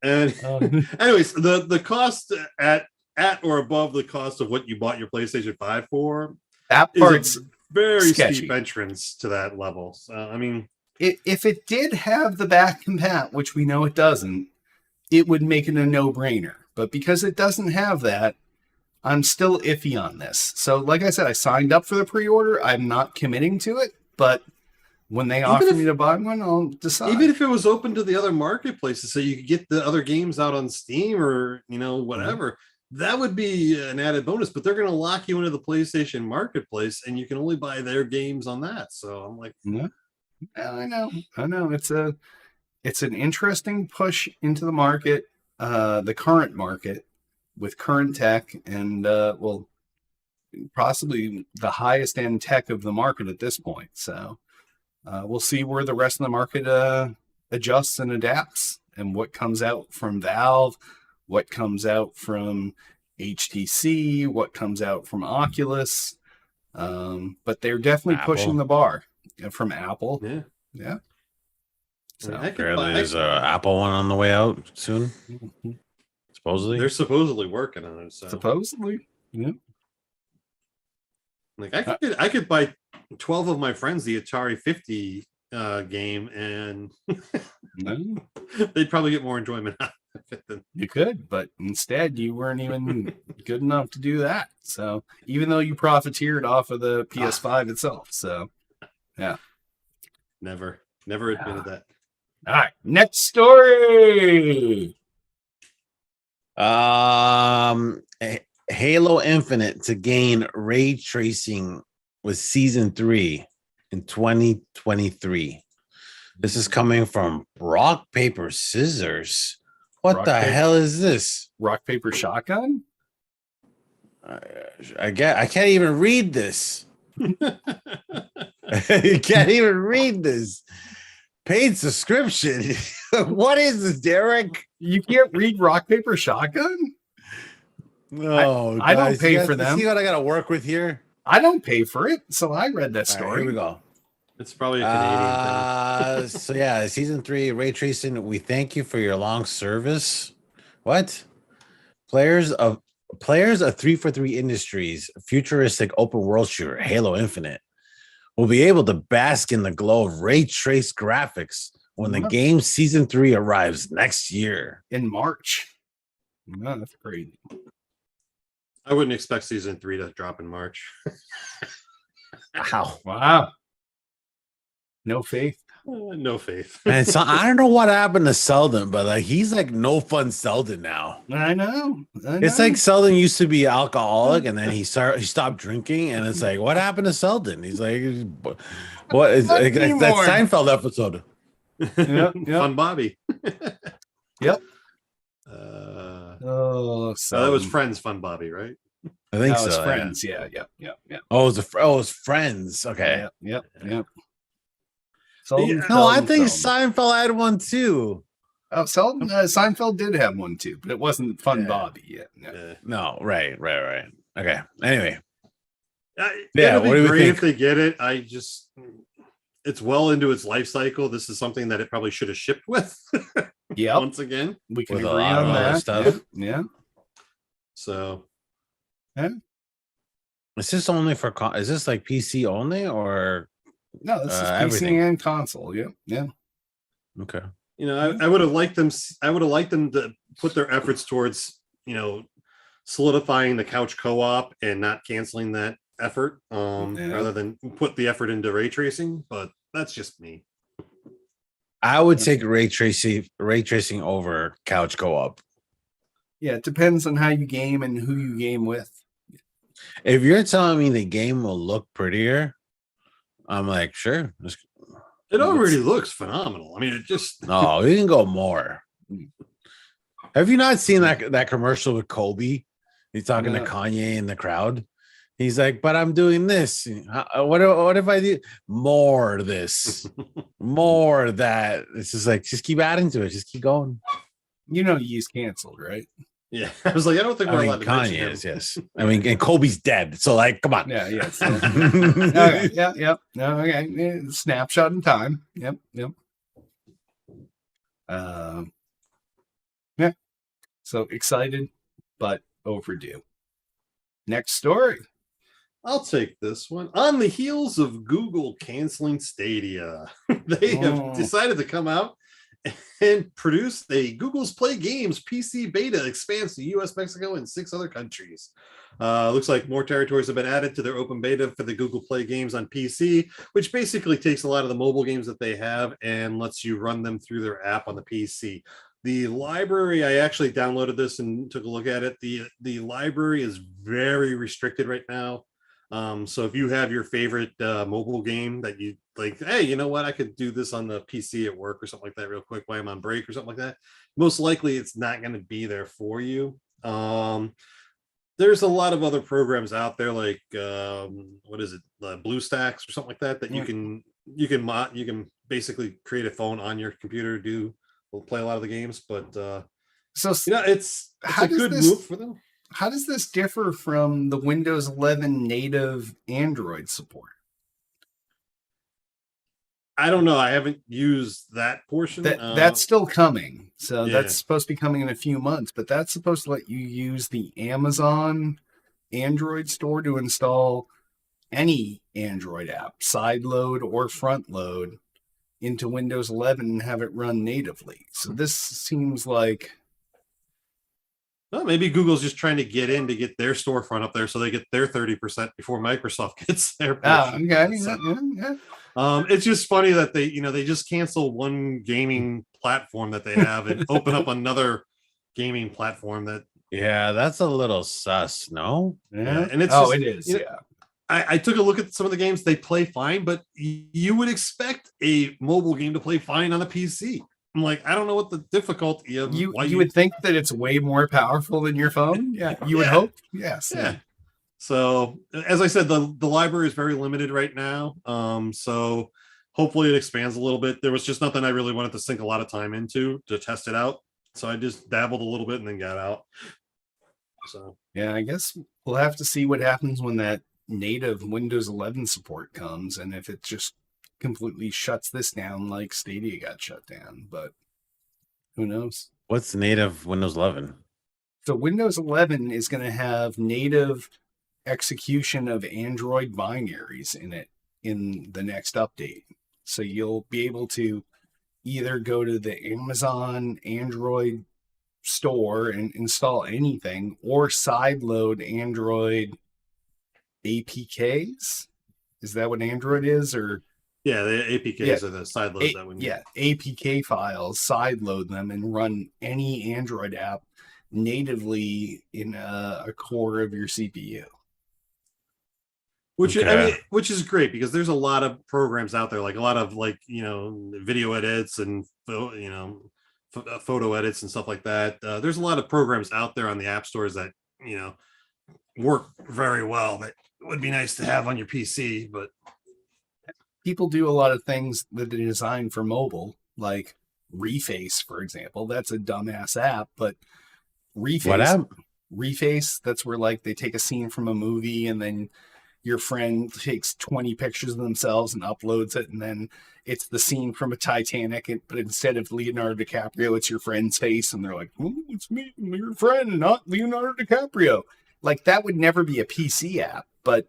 Speaker 3: And anyways, the cost at or above the cost of what you bought your PlayStation 5 for
Speaker 1: That
Speaker 3: is
Speaker 1: part's
Speaker 3: a very
Speaker 1: sketchy.
Speaker 3: steep entrance to that level. So, I mean,
Speaker 1: if it did have the back compat, which we know it doesn't, it would make it a no-brainer. But because it doesn't have that, I'm still iffy on this. So, like I said, I signed up for the pre-order. I'm not committing to it, but when they offer me to buy one, I'll decide.
Speaker 3: even if it was open to the other marketplaces, so you could get the other games out on Steam or whatever, that would be an added bonus. But they're going to lock you into the PlayStation Marketplace, and you can only buy their games on that. So I'm like,
Speaker 1: Yeah, I know. It's an interesting push into the market, the current market with current tech, and possibly the highest end tech of the market at this point. So we'll see where the rest of the market adjusts and adapts, and what comes out from Valve, what comes out from HTC, what comes out from Oculus. But they're definitely pushing the bar from Apple.
Speaker 3: yeah.
Speaker 1: Yeah. So
Speaker 2: Apparently, there's an Apple one on the way out soon. Supposedly,
Speaker 3: They're supposedly working on it. So
Speaker 1: supposedly, yeah.
Speaker 3: like I could buy 12 of my friends the Atari 50 game, and
Speaker 1: No,
Speaker 3: they'd probably get more enjoyment out of it than
Speaker 1: you could, but instead you weren't even good enough to do that. So even though you profiteered off of the PS5 itself, so yeah.
Speaker 3: never admitted that.
Speaker 1: All right, next story.
Speaker 2: Halo Infinite to gain ray tracing with Season 3 in 2023. This is coming from Rock Paper Scissors. What the hell is this?
Speaker 1: Rock paper shotgun?
Speaker 2: I can't even read this. You can't even read this. Paid subscription. What is this, Derek?
Speaker 1: You can't read rock paper shotgun?
Speaker 2: No,
Speaker 1: I don't pay for them.
Speaker 2: See what I got to work with here?
Speaker 1: I don't pay for it, so I read that
Speaker 2: All right,
Speaker 1: story.
Speaker 2: here we go.
Speaker 3: It's probably a Canadian thing.
Speaker 2: So yeah, Season 3 ray tracing. We thank you for your long service. What? Players of 343 Industries futuristic open world shooter Halo Infinite will be able to bask in the glow of ray trace graphics when the game's Season 3 arrives next year
Speaker 1: in March. No, that's crazy.
Speaker 3: I wouldn't expect Season 3 to drop in March.
Speaker 1: Wow. No faith.
Speaker 3: No faith.
Speaker 2: And so I don't know what happened to Selden, but like he's like no fun Selden now.
Speaker 1: I know.
Speaker 2: It's like Selden used to be alcoholic, and then he stopped drinking, and it's like, what happened to Selden? He's like, what is that Seinfeld episode?
Speaker 1: Yep.
Speaker 3: Fun Bobby.
Speaker 1: Yep.
Speaker 3: So that was Friends Fun Bobby, right?
Speaker 2: I think
Speaker 1: so.
Speaker 2: It was
Speaker 1: Friends. Yeah.
Speaker 2: Oh, it was Friends. Okay.
Speaker 1: Yep.
Speaker 2: No, I think Seinfeld had one too.
Speaker 1: Oh, Seinfeld did have one too, but it wasn't Fun Bobby yet.
Speaker 2: No, right. Okay. Anyway,
Speaker 3: it'll be great if they get it. It's well into its life cycle. This is something that it probably should have shipped with.
Speaker 1: Yeah.
Speaker 3: Once again,
Speaker 1: we can agree on that stuff. Yeah.
Speaker 3: So.
Speaker 2: Yeah. Is this only for? Is this like PC only or?
Speaker 1: No, this is PC and console. Yeah.
Speaker 2: Okay.
Speaker 3: I would have liked them. I would have liked them to put their efforts towards, solidifying the couch co-op and not canceling that effort, rather than put the effort into ray tracing. But that's just me.
Speaker 2: I would take ray tracing over couch co-op.
Speaker 1: Yeah, it depends on how you game and who you game with.
Speaker 2: If you're telling me the game will look prettier, I'm like, sure.
Speaker 3: It already looks phenomenal. I mean, it just
Speaker 2: no, we can go more. Have you not seen that commercial with Kobe? He's talking to Kanye in the crowd. He's like, but I'm doing this. What if I do more of this? More of that. It's just like, just keep adding to it. Just keep going.
Speaker 1: He's canceled, right?
Speaker 3: Yeah. I was like, I don't think we're allowed to
Speaker 2: Kanye
Speaker 3: mention him.
Speaker 2: is, yes. I mean, and Kobe's dead. So, like, come on.
Speaker 1: Yeah, yes. Okay, yep. No, okay. Snapshot in time. Yep. Yeah. So excited, but overdue. Next story.
Speaker 3: I'll take this one. On the heels of Google canceling Stadia, they have decided to come out and produce a Google's Play Games PC beta expands to US, Mexico, and 6 other countries. Looks like more territories have been added to their open beta for the Google Play Games on PC, which basically takes a lot of the mobile games that they have and lets you run them through their app on the PC. The library, I actually downloaded this and took a look at it. The library is very restricted right now. So if you have your favorite mobile game that you like, hey, you know what, I could do this on the PC at work or something like that real quick while I'm on break or something like that, most likely it's not going to be there for you. There's a lot of other programs out there like what is it, BlueStacks or something like that you can basically create a phone on your computer play a lot of the games, but it's a good move for them.
Speaker 1: How does this differ from the Windows 11 native Android support?
Speaker 3: I don't know. I haven't used that portion.
Speaker 1: That's still coming. So that's supposed to be coming in a few months, but that's supposed to let you use the Amazon Android store to install any Android app, side load or front load, into Windows 11 and have it run natively. So this seems like...
Speaker 3: Well, maybe Google's just trying to get their storefront up there so they get their 30% before Microsoft gets their portion.
Speaker 1: Okay.
Speaker 3: So,
Speaker 1: yeah.
Speaker 3: It's just funny that they just cancel one gaming platform that they have and open up another gaming platform that.
Speaker 2: Yeah, that's a little sus, no?
Speaker 3: Yeah, and it's
Speaker 1: it is. Yeah.
Speaker 3: I took a look at some of the games. They play fine, but you would expect a mobile game to play fine on a PC. I'm like, I don't know what the difficulty of
Speaker 1: you would think that it's way more powerful than your phone. Yeah, you would hope. Yes.
Speaker 3: Yeah. So as I said, the library is very limited right now. So hopefully it expands a little bit. There was just nothing I really wanted to sink a lot of time into to test it out. So I just dabbled a little bit and then got out. So
Speaker 1: yeah, I guess we'll have to see what happens when that native Windows 11 support comes, and if it just completely shuts this down like Stadia got shut down, but who knows?
Speaker 2: What's native Windows 11?
Speaker 1: So Windows 11 is going to have native execution of Android binaries in it in the next update. So you'll be able to either go to the Amazon Android store and install anything, or sideload Android APKs. Is that what Android is? Or
Speaker 3: yeah, the APKs are the sideloads that we need.
Speaker 1: Yeah, APK files, sideload them, and run any Android app natively in a core of your CPU.
Speaker 3: Which is great because there's a lot of programs out there, like a lot of video edits and photo edits and stuff like that. There's a lot of programs out there on the app stores that work very well that would be nice to have on your PC, but
Speaker 1: people do a lot of things that are designed for mobile, like Reface, for example. That's a dumbass app, but Reface, that's where like they take a scene from a movie and then your friend takes 20 pictures of themselves and uploads it, and then it's the scene from a Titanic, but instead of Leonardo DiCaprio, it's your friend's face, and they're like, it's me, your friend, not Leonardo DiCaprio. Like, that would never be a PC app, but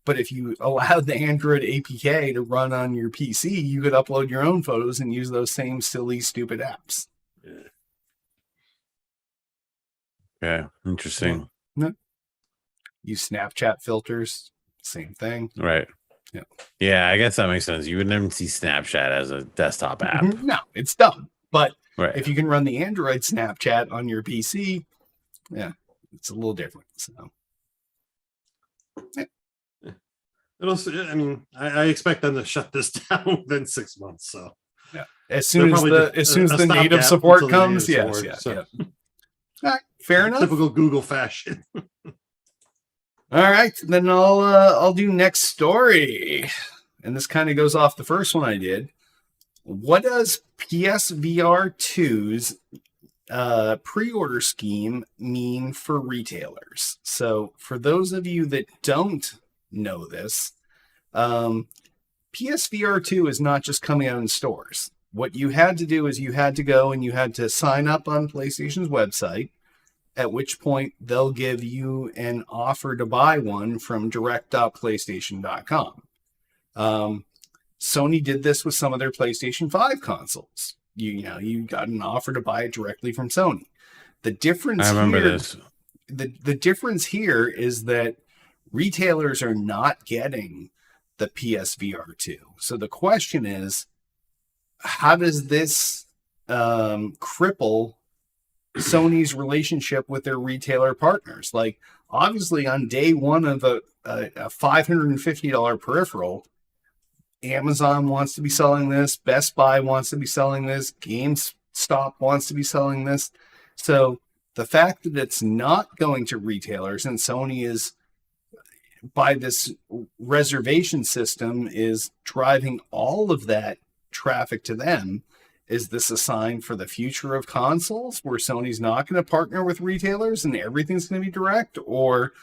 Speaker 1: But if you allowed the Android APK to run on your PC, you could upload your own photos and use those same silly, stupid apps.
Speaker 2: Yeah, interesting.
Speaker 1: Use Snapchat filters, same thing.
Speaker 2: Right.
Speaker 1: Yeah.
Speaker 2: Yeah, I guess that makes sense. You would never see Snapchat as a desktop app.
Speaker 1: No, it's dumb. But
Speaker 2: Right.
Speaker 1: if you can run the Android Snapchat on your PC, yeah, it's a little different. So
Speaker 3: I mean, I expect them to shut this down within 6 months. So
Speaker 1: yeah, as soon as
Speaker 3: a
Speaker 1: the native
Speaker 3: stopgap
Speaker 1: support
Speaker 3: until the
Speaker 1: comes,
Speaker 3: native
Speaker 1: yes,
Speaker 3: support,
Speaker 1: yeah,
Speaker 3: so.
Speaker 1: yeah. All right, fair enough.
Speaker 3: Typical Google fashion.
Speaker 1: All right, then I'll do next story, and this kind of goes off the first one I did. What does PSVR 2's pre-order scheme mean for retailers? So, for those of you that don't know this, PSVR 2 is not just coming out in stores. What you had to do is you had to go and you had to sign up on PlayStation's website, at which point they'll give you an offer to buy one from direct.playstation.com. Sony did this with some of their PlayStation 5 consoles. You got an offer to buy it directly from Sony. The difference
Speaker 2: I remember
Speaker 1: here,
Speaker 2: this.
Speaker 1: The difference here is that retailers are not getting the PSVR 2. So the question is, how does this cripple Sony's relationship with their retailer partners? Like, obviously, on day one of a $550 peripheral, Amazon wants to be selling this, Best Buy wants to be selling this, GameStop wants to be selling this. So the fact that it's not going to retailers and Sony is, by this reservation system, is driving all of that traffic to them. Is this a sign for the future of consoles where Sony's not going to partner with retailers and everything's going to be direct? Or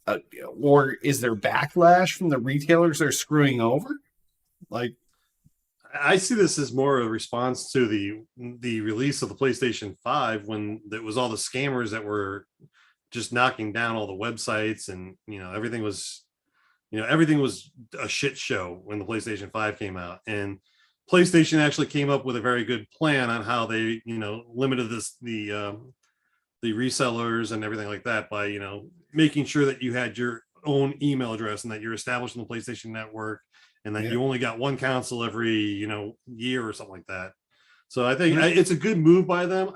Speaker 1: is there backlash from the retailers they're screwing over? Like,
Speaker 3: I see this as more a response to the release of the PlayStation 5, when it was all the scammers that were just knocking down all the websites, and everything was a shit show when the PlayStation 5 came out. And PlayStation actually came up with a very good plan on how they limited the resellers and everything like that by making sure that you had your own email address and that you're established in the PlayStation Network, and that you only got one console every year or something like that. So I think it's a good move by them.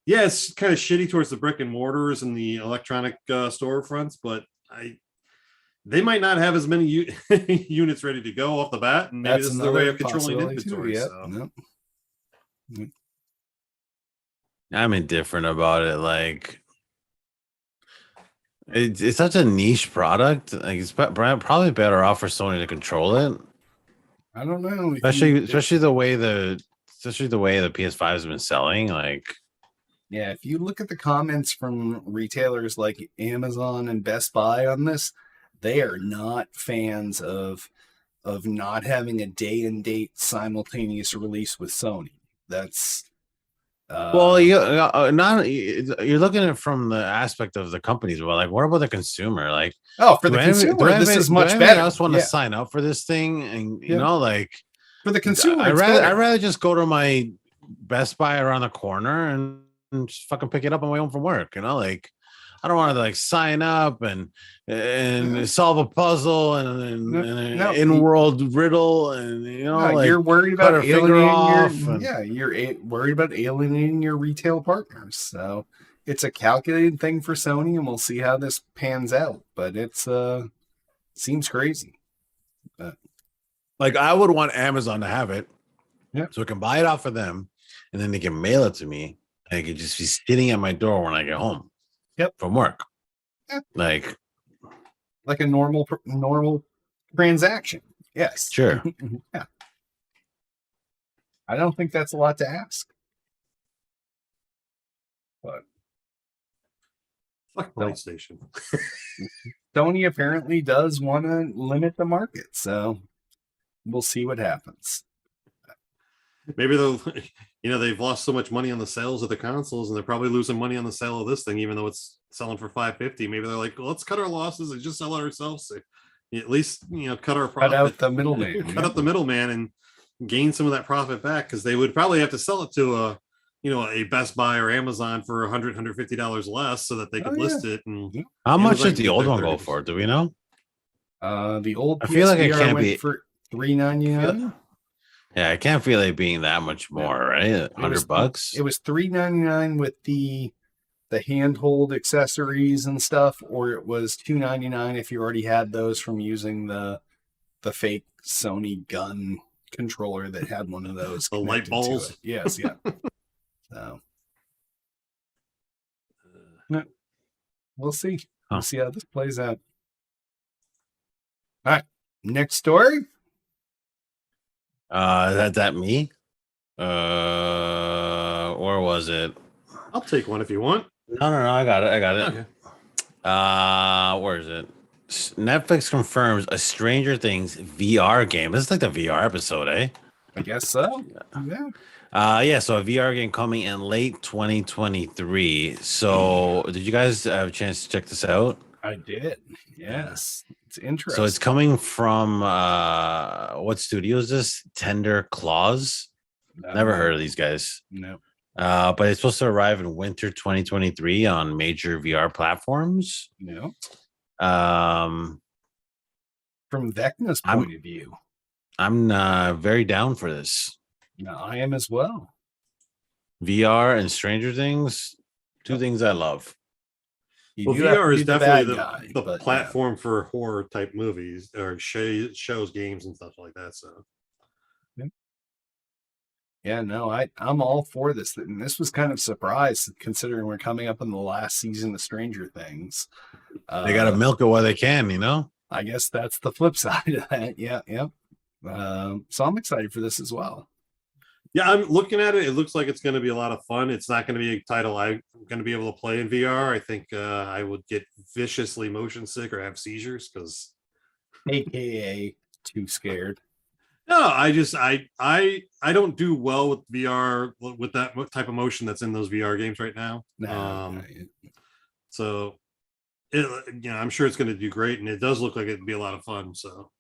Speaker 3: It's kind of shitty towards the brick and mortars and the electronic storefronts, but they might not have as many units ready to go off the bat, and maybe this is their way of controlling inventory.
Speaker 2: I'm indifferent about it. Like, it's such a niche product. Like, it's probably better off for Sony to control it.
Speaker 1: I don't know,
Speaker 2: especially the way the PS5 has been selling. Like,
Speaker 1: yeah, if you look at the comments from retailers like Amazon and Best Buy on this, they are not fans of not having a day and date simultaneous release with Sony. That's
Speaker 2: well, you're looking at it from the aspect of the companies. Well, like, what about the consumer? Like,
Speaker 1: for the consumer, this is much better.
Speaker 2: I also want to sign up for this thing, and like,
Speaker 1: for the consumer,
Speaker 2: I'd rather just go to my Best Buy around the corner and just fucking pick it up on my way home from work. Like, I don't want to sign up and solve a puzzle and an in-world riddle, and
Speaker 1: you're worried about you're worried about alienating your retail partners. So it's a calculated thing for Sony, and we'll see how this pans out. But it's seems crazy. But
Speaker 2: I would want Amazon to have it, so I can buy it off of them, and then they can mail it to me, and it can just be sitting at my door when I get home. From work. Like
Speaker 1: a normal transaction. Yes.
Speaker 2: Sure.
Speaker 1: Yeah. I don't think that's a lot to ask. But
Speaker 3: fuck PlayStation.
Speaker 1: Sony apparently does want to limit the market, so we'll see what happens.
Speaker 3: Maybe they'll, they've lost so much money on the sales of the consoles, and they're probably losing money on the sale of this thing, even though it's selling for $550. Maybe they're like, well, let's cut our losses and just sell it ourselves. at least cut our
Speaker 1: Cut
Speaker 3: profit,
Speaker 1: out the middleman.
Speaker 3: cut out the middleman, and gain some of that profit back, because they would probably have to sell it to a Best Buy or Amazon for $150 less so that they could list it. And
Speaker 2: how much
Speaker 3: Amazon
Speaker 2: did the
Speaker 3: can
Speaker 2: old
Speaker 3: get
Speaker 2: one
Speaker 3: their
Speaker 2: go
Speaker 3: 30%.
Speaker 2: for? Do we know?
Speaker 1: The old
Speaker 2: I feel like it
Speaker 1: PSVR
Speaker 2: can't
Speaker 1: went
Speaker 2: be
Speaker 1: for $399.
Speaker 2: Yeah, I can't feel it being that much more, right? $100.
Speaker 1: It was $399 with the handhold accessories and stuff, or it was $299 if you already had those from using the fake Sony gun controller that had one of those.
Speaker 3: The light
Speaker 1: connected to
Speaker 3: balls?
Speaker 1: it. Yes, yeah. So no, we'll see. We'll see how this plays out. All right, next story.
Speaker 2: That me? Or was it?
Speaker 3: I'll take one if you want.
Speaker 2: No, I got it.
Speaker 3: Okay.
Speaker 2: Where is it? Netflix confirms a Stranger Things VR game. This is like the VR episode, eh?
Speaker 1: I guess so. Yeah.
Speaker 2: Yeah, so a VR game coming in late 2023. So did you guys have a chance to check this out?
Speaker 1: I did. Yes. It's interesting.
Speaker 2: So it's coming from what studio is this? Tender Claws? Never heard of these guys.
Speaker 1: No.
Speaker 2: But it's supposed to arrive in winter 2023 on major VR platforms.
Speaker 1: No.
Speaker 2: From
Speaker 1: Vecna's point of view,
Speaker 2: I'm very down for this.
Speaker 1: no, I am as well.
Speaker 2: VR and Stranger Things, two things I love.
Speaker 1: You
Speaker 3: Well,
Speaker 1: do have to
Speaker 3: VR
Speaker 1: be
Speaker 3: is
Speaker 1: the
Speaker 3: definitely
Speaker 1: bad guy,
Speaker 3: the
Speaker 1: but,
Speaker 3: platform for horror type movies or shows, games, and stuff like that. So
Speaker 1: Yeah, no, I'm all for this. And this was kind of surprised considering we're coming up on the last season of Stranger Things.
Speaker 2: They got to milk it while they can, you know?
Speaker 1: I guess that's the flip side of that. Yeah, yep. So I'm excited for this as well.
Speaker 3: yeah, I'm looking at it. It looks like it's going to be a lot of fun. It's not going to be a title I'm going to be able to play in VR. I think I would get viciously motion sick or have seizures because.
Speaker 1: AKA too scared.
Speaker 3: No, I don't do well with VR with that type of motion that's in those VR games right now.
Speaker 1: No,
Speaker 3: So, I'm sure it's going to do great, and it does look like it'd be a lot of fun. So,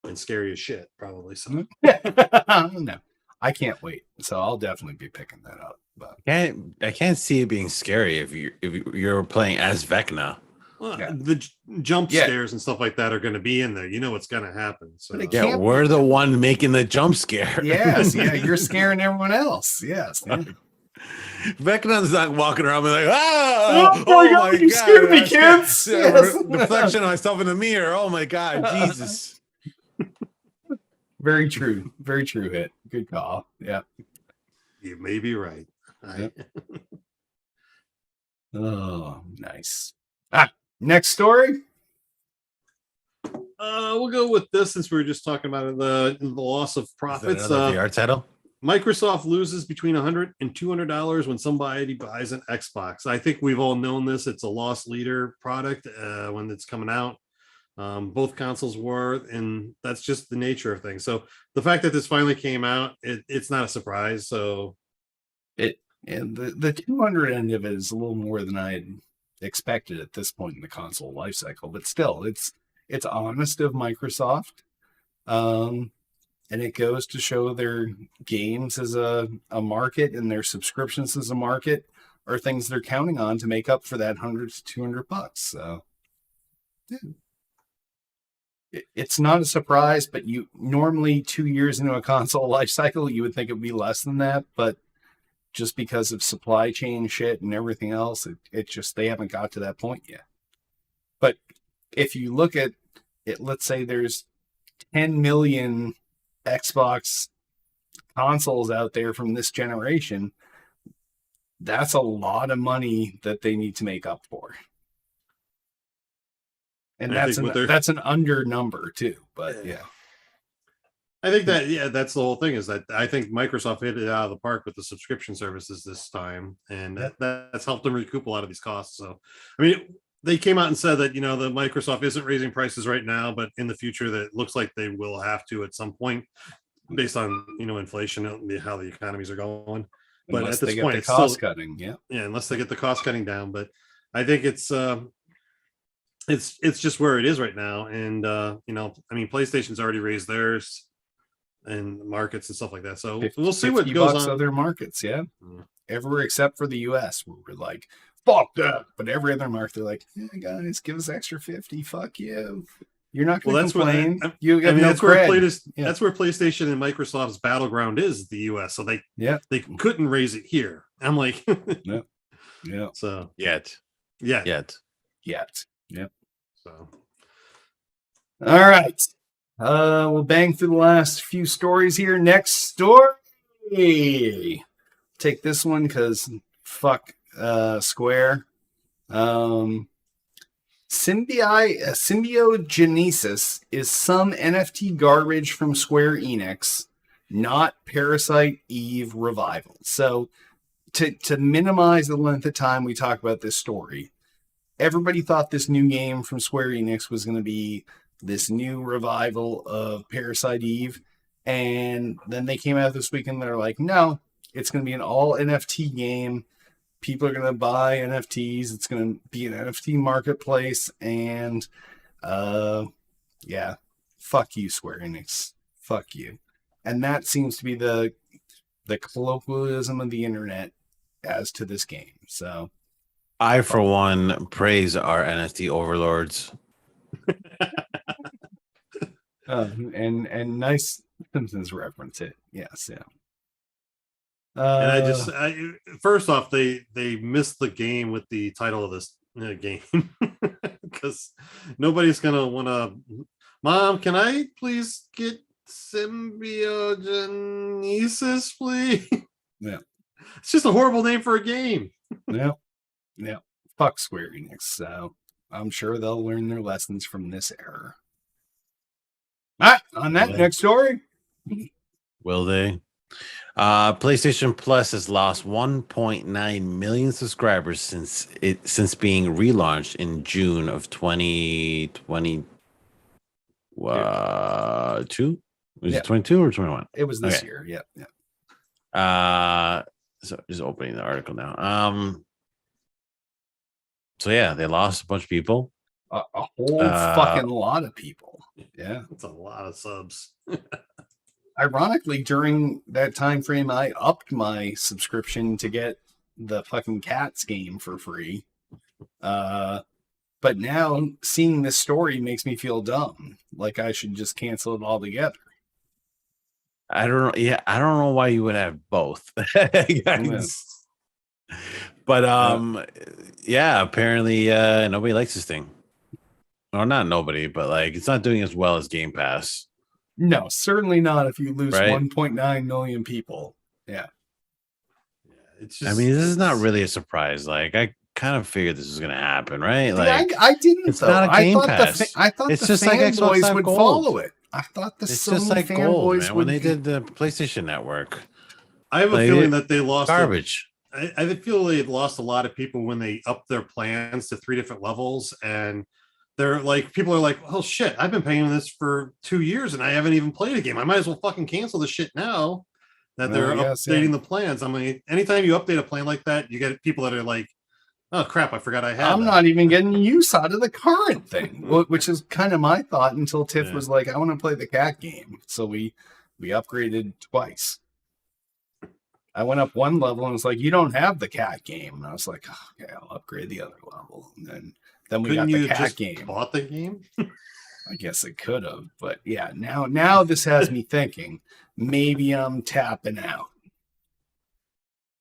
Speaker 3: and scary as shit, probably. So,
Speaker 1: no, I can't wait. So I'll definitely be picking that up. But
Speaker 2: I can't see it being scary if you're playing as Vecna.
Speaker 3: well,
Speaker 1: Yeah.
Speaker 3: the jump
Speaker 1: Yeah.
Speaker 3: scares and stuff like that are going to be in there. You know what's going to happen. So,
Speaker 1: But it
Speaker 2: Yeah,
Speaker 1: can't
Speaker 2: we're the one making the jump scare.
Speaker 1: yes, yeah, you're scaring everyone else. Yes. Yeah.
Speaker 2: Vecna's not walking around being like, oh
Speaker 1: my God, you scared me, kids.
Speaker 2: Yeah,
Speaker 1: Yes.
Speaker 2: reflection of myself in the mirror. Oh my God, Jesus.
Speaker 1: Very true. Very true hit. Good call. Yeah.
Speaker 3: you may be right.
Speaker 1: Yep. Oh, nice. Next story.
Speaker 3: We'll go with this since we were just talking about the loss of
Speaker 2: Is that
Speaker 3: profits.
Speaker 2: another VR title?
Speaker 3: Microsoft loses between $100 and $200 when somebody buys an Xbox. I think we've all known this. It's a loss leader product when it's coming out. Both consoles were, and that's just the nature of things. So the fact that this finally came out, it's not a surprise. So
Speaker 1: And the 200 end of it is a little more than I had expected at this point in the console life cycle, but still, it's honest of Microsoft. And it goes to show their games as a market and their subscriptions as a market are things they're counting on to make up for that $100 to $200. So yeah. It's not a surprise, but you normally 2 years into a console life cycle, you would think it would be less than that, but just because of supply chain shit and everything else, it just, they haven't got to that point yet. But if you look at it, let's say there's 10 million Xbox consoles out there from this generation, that's a lot of money that they need to make up for. And that's an under number too, but yeah.
Speaker 3: I think that, that's the whole thing is that I think Microsoft hit it out of the park with the subscription services this time. And that's helped them recoup a lot of these costs. So, I mean, they came out and said that, the Microsoft isn't raising prices right now, but in the future that it looks like they will have to at some point based on, inflation and how the economies are going. But
Speaker 1: Unless
Speaker 3: at this
Speaker 1: they get
Speaker 3: point,
Speaker 1: the
Speaker 3: it's
Speaker 1: cost
Speaker 3: still,
Speaker 1: cutting. Yeah.
Speaker 3: unless they get the cost cutting down. But I think it's it's just where it is right now. And PlayStation's already raised theirs and markets and stuff like that. So we'll see what goes on.
Speaker 1: Other markets, yeah. Everywhere except for the US, where we're like, fuck that. But every other market, they're like, yeah, guys, give us extra 50. Fuck you. You're not going to complain. That's where PlayStation and Microsoft's battleground is, the US. So they couldn't raise it here. I'm like, yeah.
Speaker 3: So
Speaker 2: yet.
Speaker 1: Yep.
Speaker 3: So
Speaker 1: all right. We'll bang through the last few stories here. Next story. Take this one because fuck Square. Symbiogenesis is some NFT garbage from Square Enix, not Parasite Eve Revival. So to minimize the length of time we talk about this story, everybody thought this new game from Square Enix was going to be this new revival of Parasite Eve. And then they came out this week and they're like, no, it's going to be an all NFT game. People are going to buy NFTs. It's going to be an NFT marketplace. And fuck you, Square Enix. Fuck you. And that seems to be the colloquialism of the internet as to this game. So
Speaker 2: I, for one, praise our NFT overlords.
Speaker 1: And nice Simpsons reference it. Yes, yeah.
Speaker 3: And first off, they missed the game with the title of this game because nobody's gonna want to. Mom, can I please get Symbiogenesis, please?
Speaker 1: Yeah,
Speaker 3: it's just a horrible name for a game.
Speaker 1: Yeah. Fuck Square Enix. So I'm sure they'll learn their lessons from this error. All right, on that next story.
Speaker 2: Will they? PlayStation Plus has lost 1.9 million subscribers since being relaunched in June of 2022. Was it 22 or 21?
Speaker 1: It was this year. Yeah.
Speaker 2: So just opening the article now. So yeah, they lost a bunch of people.
Speaker 1: A whole fucking lot of people. Yeah,
Speaker 3: it's a lot of subs.
Speaker 1: Ironically, during that time frame, I upped my subscription to get the fucking Cats game for free. But now seeing this story makes me feel dumb. Like I should just cancel it all together.
Speaker 2: I don't know. Yeah, I don't know why you would have both. But apparently nobody likes this thing. Or not nobody, but like it's not doing as well as Game Pass.
Speaker 1: No, certainly not if you lose 1.9 million people. Yeah.
Speaker 3: It's just,
Speaker 2: I mean, this is not really a surprise. Like, I kind of figured this was going to happen, right?
Speaker 1: Like, I didn't.
Speaker 2: It's not a Game Pass.
Speaker 1: I thought
Speaker 2: it's
Speaker 1: the
Speaker 2: just like Xbox
Speaker 1: fanboys would
Speaker 2: Gold.
Speaker 1: follow it. I thought
Speaker 2: it's just like Gold, man. When they did the PlayStation Network,
Speaker 3: I have a feeling that they lost
Speaker 2: garbage.
Speaker 3: I feel they've lost a lot of people when they upped their plans to 3 different levels, and they're like, people are like, oh shit, I've been paying this for 2 years and I haven't even played a game. I might as well fucking cancel the shit now that they're updating the plans. I mean, anytime you update a plan like that, you get people that are like, oh crap, I forgot I had.
Speaker 1: I'm not even getting use out of the current thing, which is kind of my thought until Tiff was like, I want to play the cat game. So we upgraded twice. I went up one level and it's like, you don't have the cat game. And I was like, oh, okay, I'll upgrade the other level. And then we got the cat game.
Speaker 3: Bought the game?
Speaker 1: I guess it could have, but yeah, now this has me thinking maybe I'm tapping out.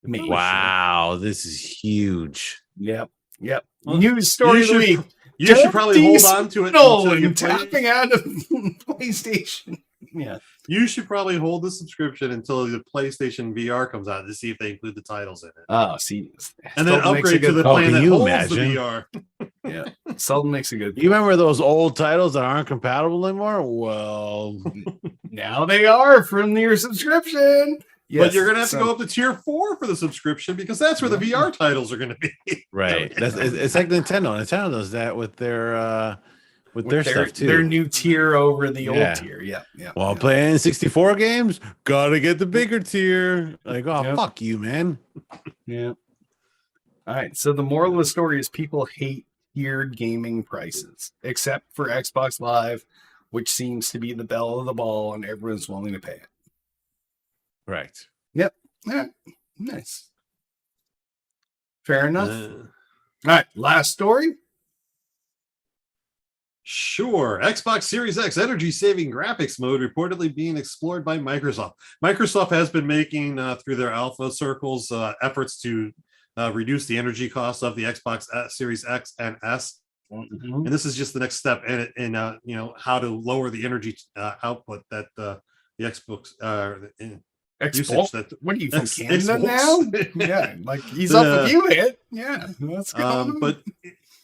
Speaker 2: Maybe. Wow, this is huge.
Speaker 1: Yep. Well, news story of the week.
Speaker 3: You should probably hold on to it until you
Speaker 1: tapping out of PlayStation. Yeah.
Speaker 3: You should probably hold the subscription until the PlayStation VR comes out to see if they include the titles in it.
Speaker 1: Oh, see.
Speaker 3: And then upgrade to the plan that holds the VR.
Speaker 1: Yeah. Seldom makes a good.
Speaker 2: You remember those old titles that aren't compatible anymore? Well,
Speaker 1: now they are from your subscription.
Speaker 3: Yes, but you're gonna have to go up to tier 4 for the subscription because that's where the VR titles are gonna be.
Speaker 2: Right. It's like Nintendo. Nintendo does that with their stuff too.
Speaker 1: Their new tier over the old tier. Yeah.
Speaker 2: While playing 64 games, gotta get the bigger tier. Like, fuck you, man.
Speaker 1: Yeah. All right. So the moral of the story is people hate tiered gaming prices, except for Xbox Live, which seems to be the belle of the ball and everyone's willing to pay it.
Speaker 2: Correct.
Speaker 1: Yep. Yeah. Nice. Fair enough. All right. Last story.
Speaker 3: Sure. Xbox Series X energy saving graphics mode reportedly being explored by Microsoft. Microsoft has been making, through their alpha circles, efforts to reduce the energy costs of the Xbox Series X and S.
Speaker 1: Mm-hmm.
Speaker 3: And this is just the next step in how to lower the energy output that the Xbox usage that
Speaker 1: what are you from Canada now? Yeah, like he's up with you, hit. Yeah, let's go.
Speaker 3: But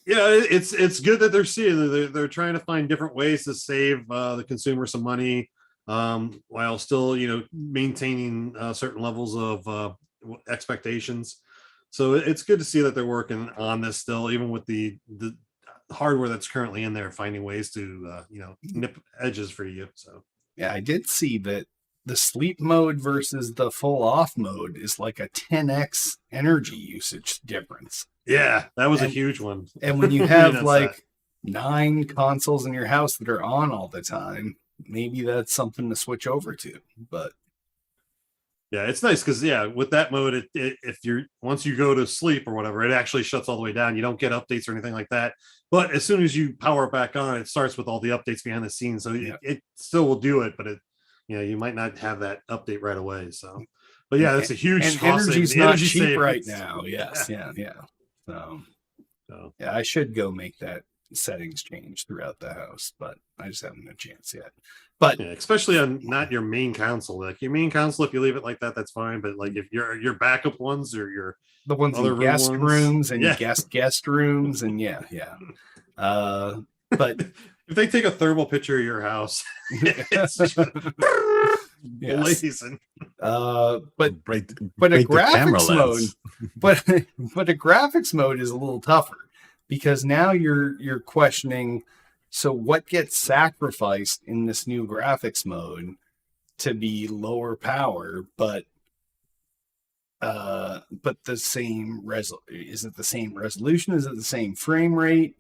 Speaker 3: yeah, it's good that they're seeing they're trying to find different ways to save the consumer some money, while still maintaining certain levels of expectations. So it's good to see that they're working on this still, even with the hardware that's currently in there, finding ways to nip edges for you. So
Speaker 1: yeah, I did see that the sleep mode versus the full off mode is like a 10x energy usage difference.
Speaker 3: Yeah, that was a huge one.
Speaker 1: And when you have like 9 consoles in your house that are on all the time, maybe that's something to switch over to. But
Speaker 3: yeah, it's nice because with that mode, if you're once you go to sleep or whatever, it actually shuts all the way down. You don't get updates or anything like that. But as soon as you power it back on, it starts with all the updates behind the scenes. So it still will do it, but you might not have that update right away. So, but yeah, that's a huge
Speaker 1: and
Speaker 3: cost.
Speaker 1: Energy's not cheap right now. Yes, yeah. So yeah, I should go make that settings change throughout the house, but I just haven't had a chance yet. But
Speaker 3: especially on not your main console. Like your main console, if you leave it like that, that's fine. But like if your backup ones or
Speaker 1: the ones in guest rooms and guest rooms and but
Speaker 3: if they take a thermal picture of your house, it's just blazing.
Speaker 1: But a graphics mode, but a graphics mode is a little tougher because now you're questioning. So what gets sacrificed in this new graphics mode to be lower power, but the same is it the same resolution? Is it the same frame rate?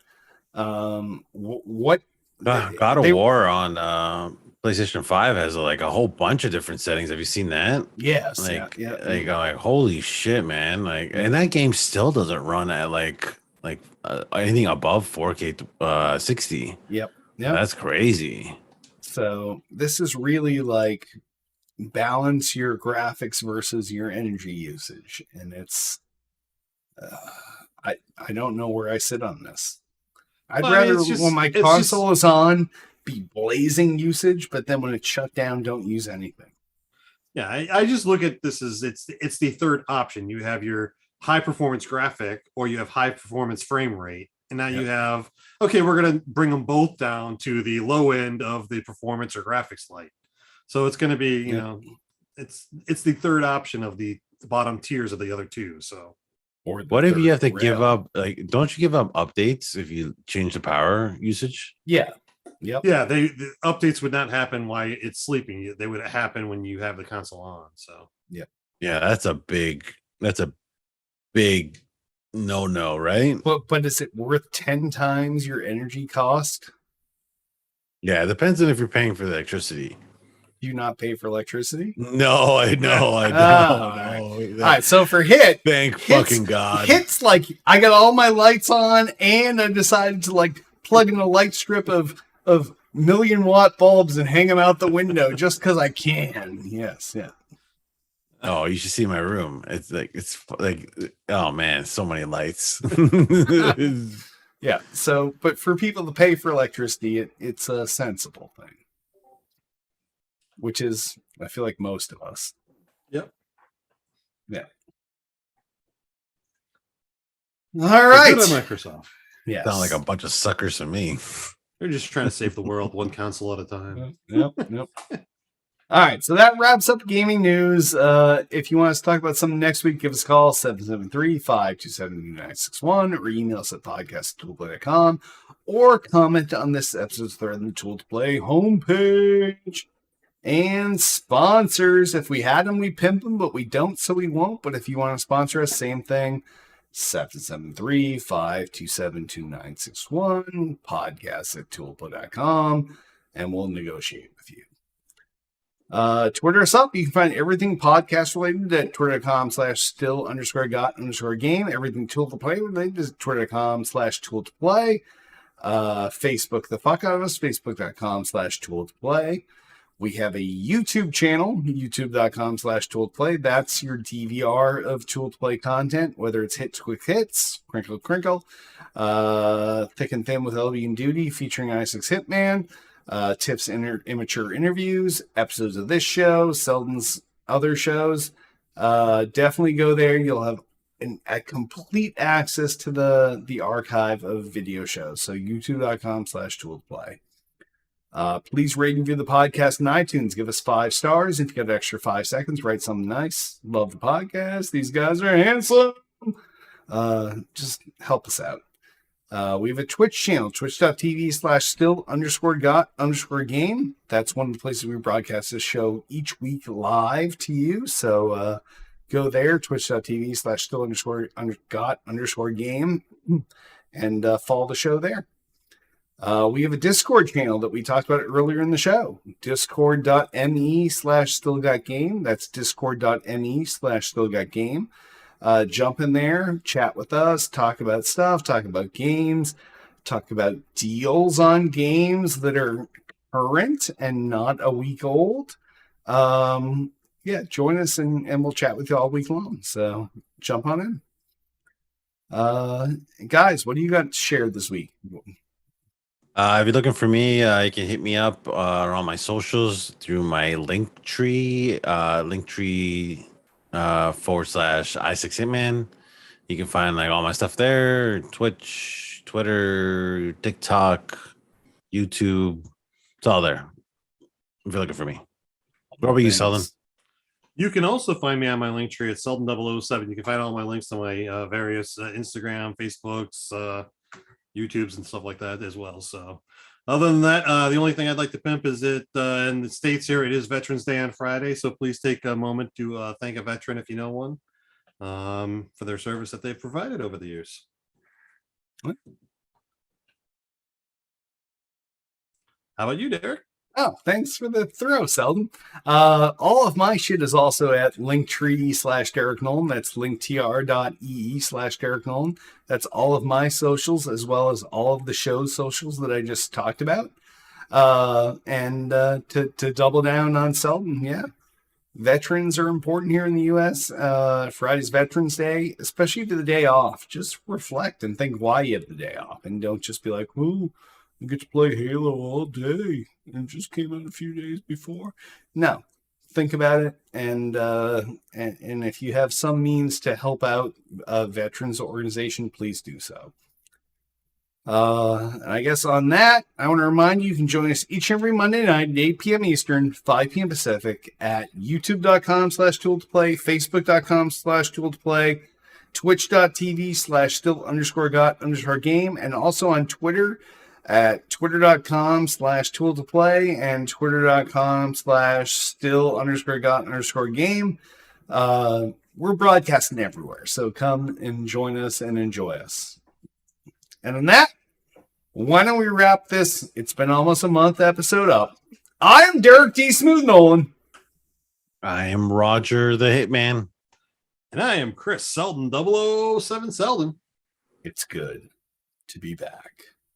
Speaker 1: What
Speaker 2: God of War on PlayStation 5 has like a whole bunch of different settings. Have you seen that?
Speaker 1: Yes.
Speaker 2: Like holy shit, man! Like, and that game still doesn't run at like anything above 4K 60.
Speaker 1: Yep.
Speaker 2: That's crazy.
Speaker 1: So this is really like balance your graphics versus your energy usage, and it's I don't know where I sit on this. I'd rather when my console is on be blazing usage, but then when it's shut down, don't use anything.
Speaker 3: Yeah, I just look at this as it's the third option. You have your high performance graphic or you have high performance frame rate. And now you have, okay, we're going to bring them both down to the low end of the performance or graphics light. So it's going to be, it's the third option of the bottom tiers of the other two. So
Speaker 2: what if you have to give up, like, don't you give up updates if you change the power usage?
Speaker 1: Yeah. Yep.
Speaker 3: Yeah, the updates would not happen while it's sleeping. They would happen when you have the console on. So
Speaker 1: yeah.
Speaker 2: That's a big no, right?
Speaker 1: But is it worth 10 times your energy cost?
Speaker 2: Yeah, it depends on if you're paying for the electricity.
Speaker 1: Do you not pay for electricity?
Speaker 2: No, I know.
Speaker 1: All right, so for
Speaker 2: thank fucking God.
Speaker 1: Hit's like I got all my lights on and I decided to like plug in a light strip of 1,000,000-watt bulbs and hang them out the window just because I can. Yes, yeah.
Speaker 2: Oh, you should see my room. It's like oh man, so many lights.
Speaker 1: Yeah. So, but for people to pay for electricity, it's a sensible thing, which is, I feel like most of us.
Speaker 3: Yep.
Speaker 1: Yeah. All right.
Speaker 3: Good on Microsoft.
Speaker 1: Yeah.
Speaker 2: Sound like a bunch of suckers to me.
Speaker 3: They're just trying to save the world one console at a time.
Speaker 1: Yep. All right, so that wraps up gaming news. If you want us to talk about something next week, give us a call, 773-527-2961, or email us at podcast@toolplay.com, or comment on this episode's thread on the Tool to Play homepage. And sponsors, if we had them, we pimp them, but we don't, so we won't. But if you want to sponsor us, same thing. 773-527-2961, podcast@toolplay.com, and we'll negotiate with you. Twitter us up. You can find everything podcast related at twitter.com/still_got_game. Everything Tool to Play related is twitter.com/tool to play. Facebook the fuck out of us, facebook.com/tool to play. We have a YouTube channel, youtube.com/tool to play. That's your DVR of Tool to Play content, whether it's Hits Quick Hits, Crinkle Crinkle, Thick and Thin with LB and Duty featuring Isaac's Hitman, tips, immature interviews, episodes of this show, Selden's other shows. Definitely go there. You'll have a complete access to the archive of video shows. So youtube.com/tool to play. Please rate and review the podcast in iTunes. Give us 5 stars. If you got an extra 5 seconds, write something nice. Love the podcast. These guys are handsome. Just help us out. We have a Twitch channel, twitch.tv/still_got_game. That's one of the places we broadcast this show each week live to you. So go there, twitch.tv/still_got_game, and follow the show there. We have a Discord channel that we talked about earlier in the show, discord.me/stillgotgame. That's discord.me/stillgotgame. Jump in there, chat with us, talk about stuff, talk about games, talk about deals on games that are current and not a week old. Yeah, join us and we'll chat with you all week long. So jump on in. Guys, what do you got shared this week?
Speaker 2: If you're looking for me, you can hit me up on my socials through my Linktree, /Isaac Hitman. You can find like all my stuff there: Twitch, Twitter, TikTok, YouTube. It's all there. If you're looking for me. What about you, Selden?
Speaker 3: You can also find me on my link tree at Selden007. You can find all my links to my various Instagram, Facebooks, YouTubes, and stuff like that as well. So other than that, the only thing I'd like to pimp is that in the States here, it is Veterans Day on Friday. So please take a moment to thank a veteran, if you know one, for their service that they've provided over the years. What? How about you, Derek?
Speaker 1: Oh, thanks for the throw, Selden. All of my shit is also at Linktree/Derek Nolan. That's linktr.ee/Derek Nolan. That's all of my socials, as well as all of the show's socials that I just talked about. And to double down on Selden, yeah. Veterans are important here in the U.S. Friday's Veterans Day, especially to the day off. Just reflect and think why you have the day off. And don't just be like, ooh, I get to play Halo all day and it just came out a few days before. No, think about it, and if you have some means to help out a veterans organization, please do so. And I guess on that, I want to remind you can join us each and every Monday night at 8 p.m. Eastern, 5 p.m. Pacific at youtube.com/tool-to-play, facebook.com/tool-to-play, twitch.tv/still_got_game, and also on Twitter at twitter.com/tool-to-play and twitter.com/still_got_game. We're broadcasting everywhere, so come and join us and enjoy us. And on that, why don't we wrap this? It's been almost a month episode up. I am Derek D. Smooth Nolan.
Speaker 2: I am Roger the Hitman.
Speaker 3: And I am Chris Selden, 007 Selden.
Speaker 1: It's good to be back.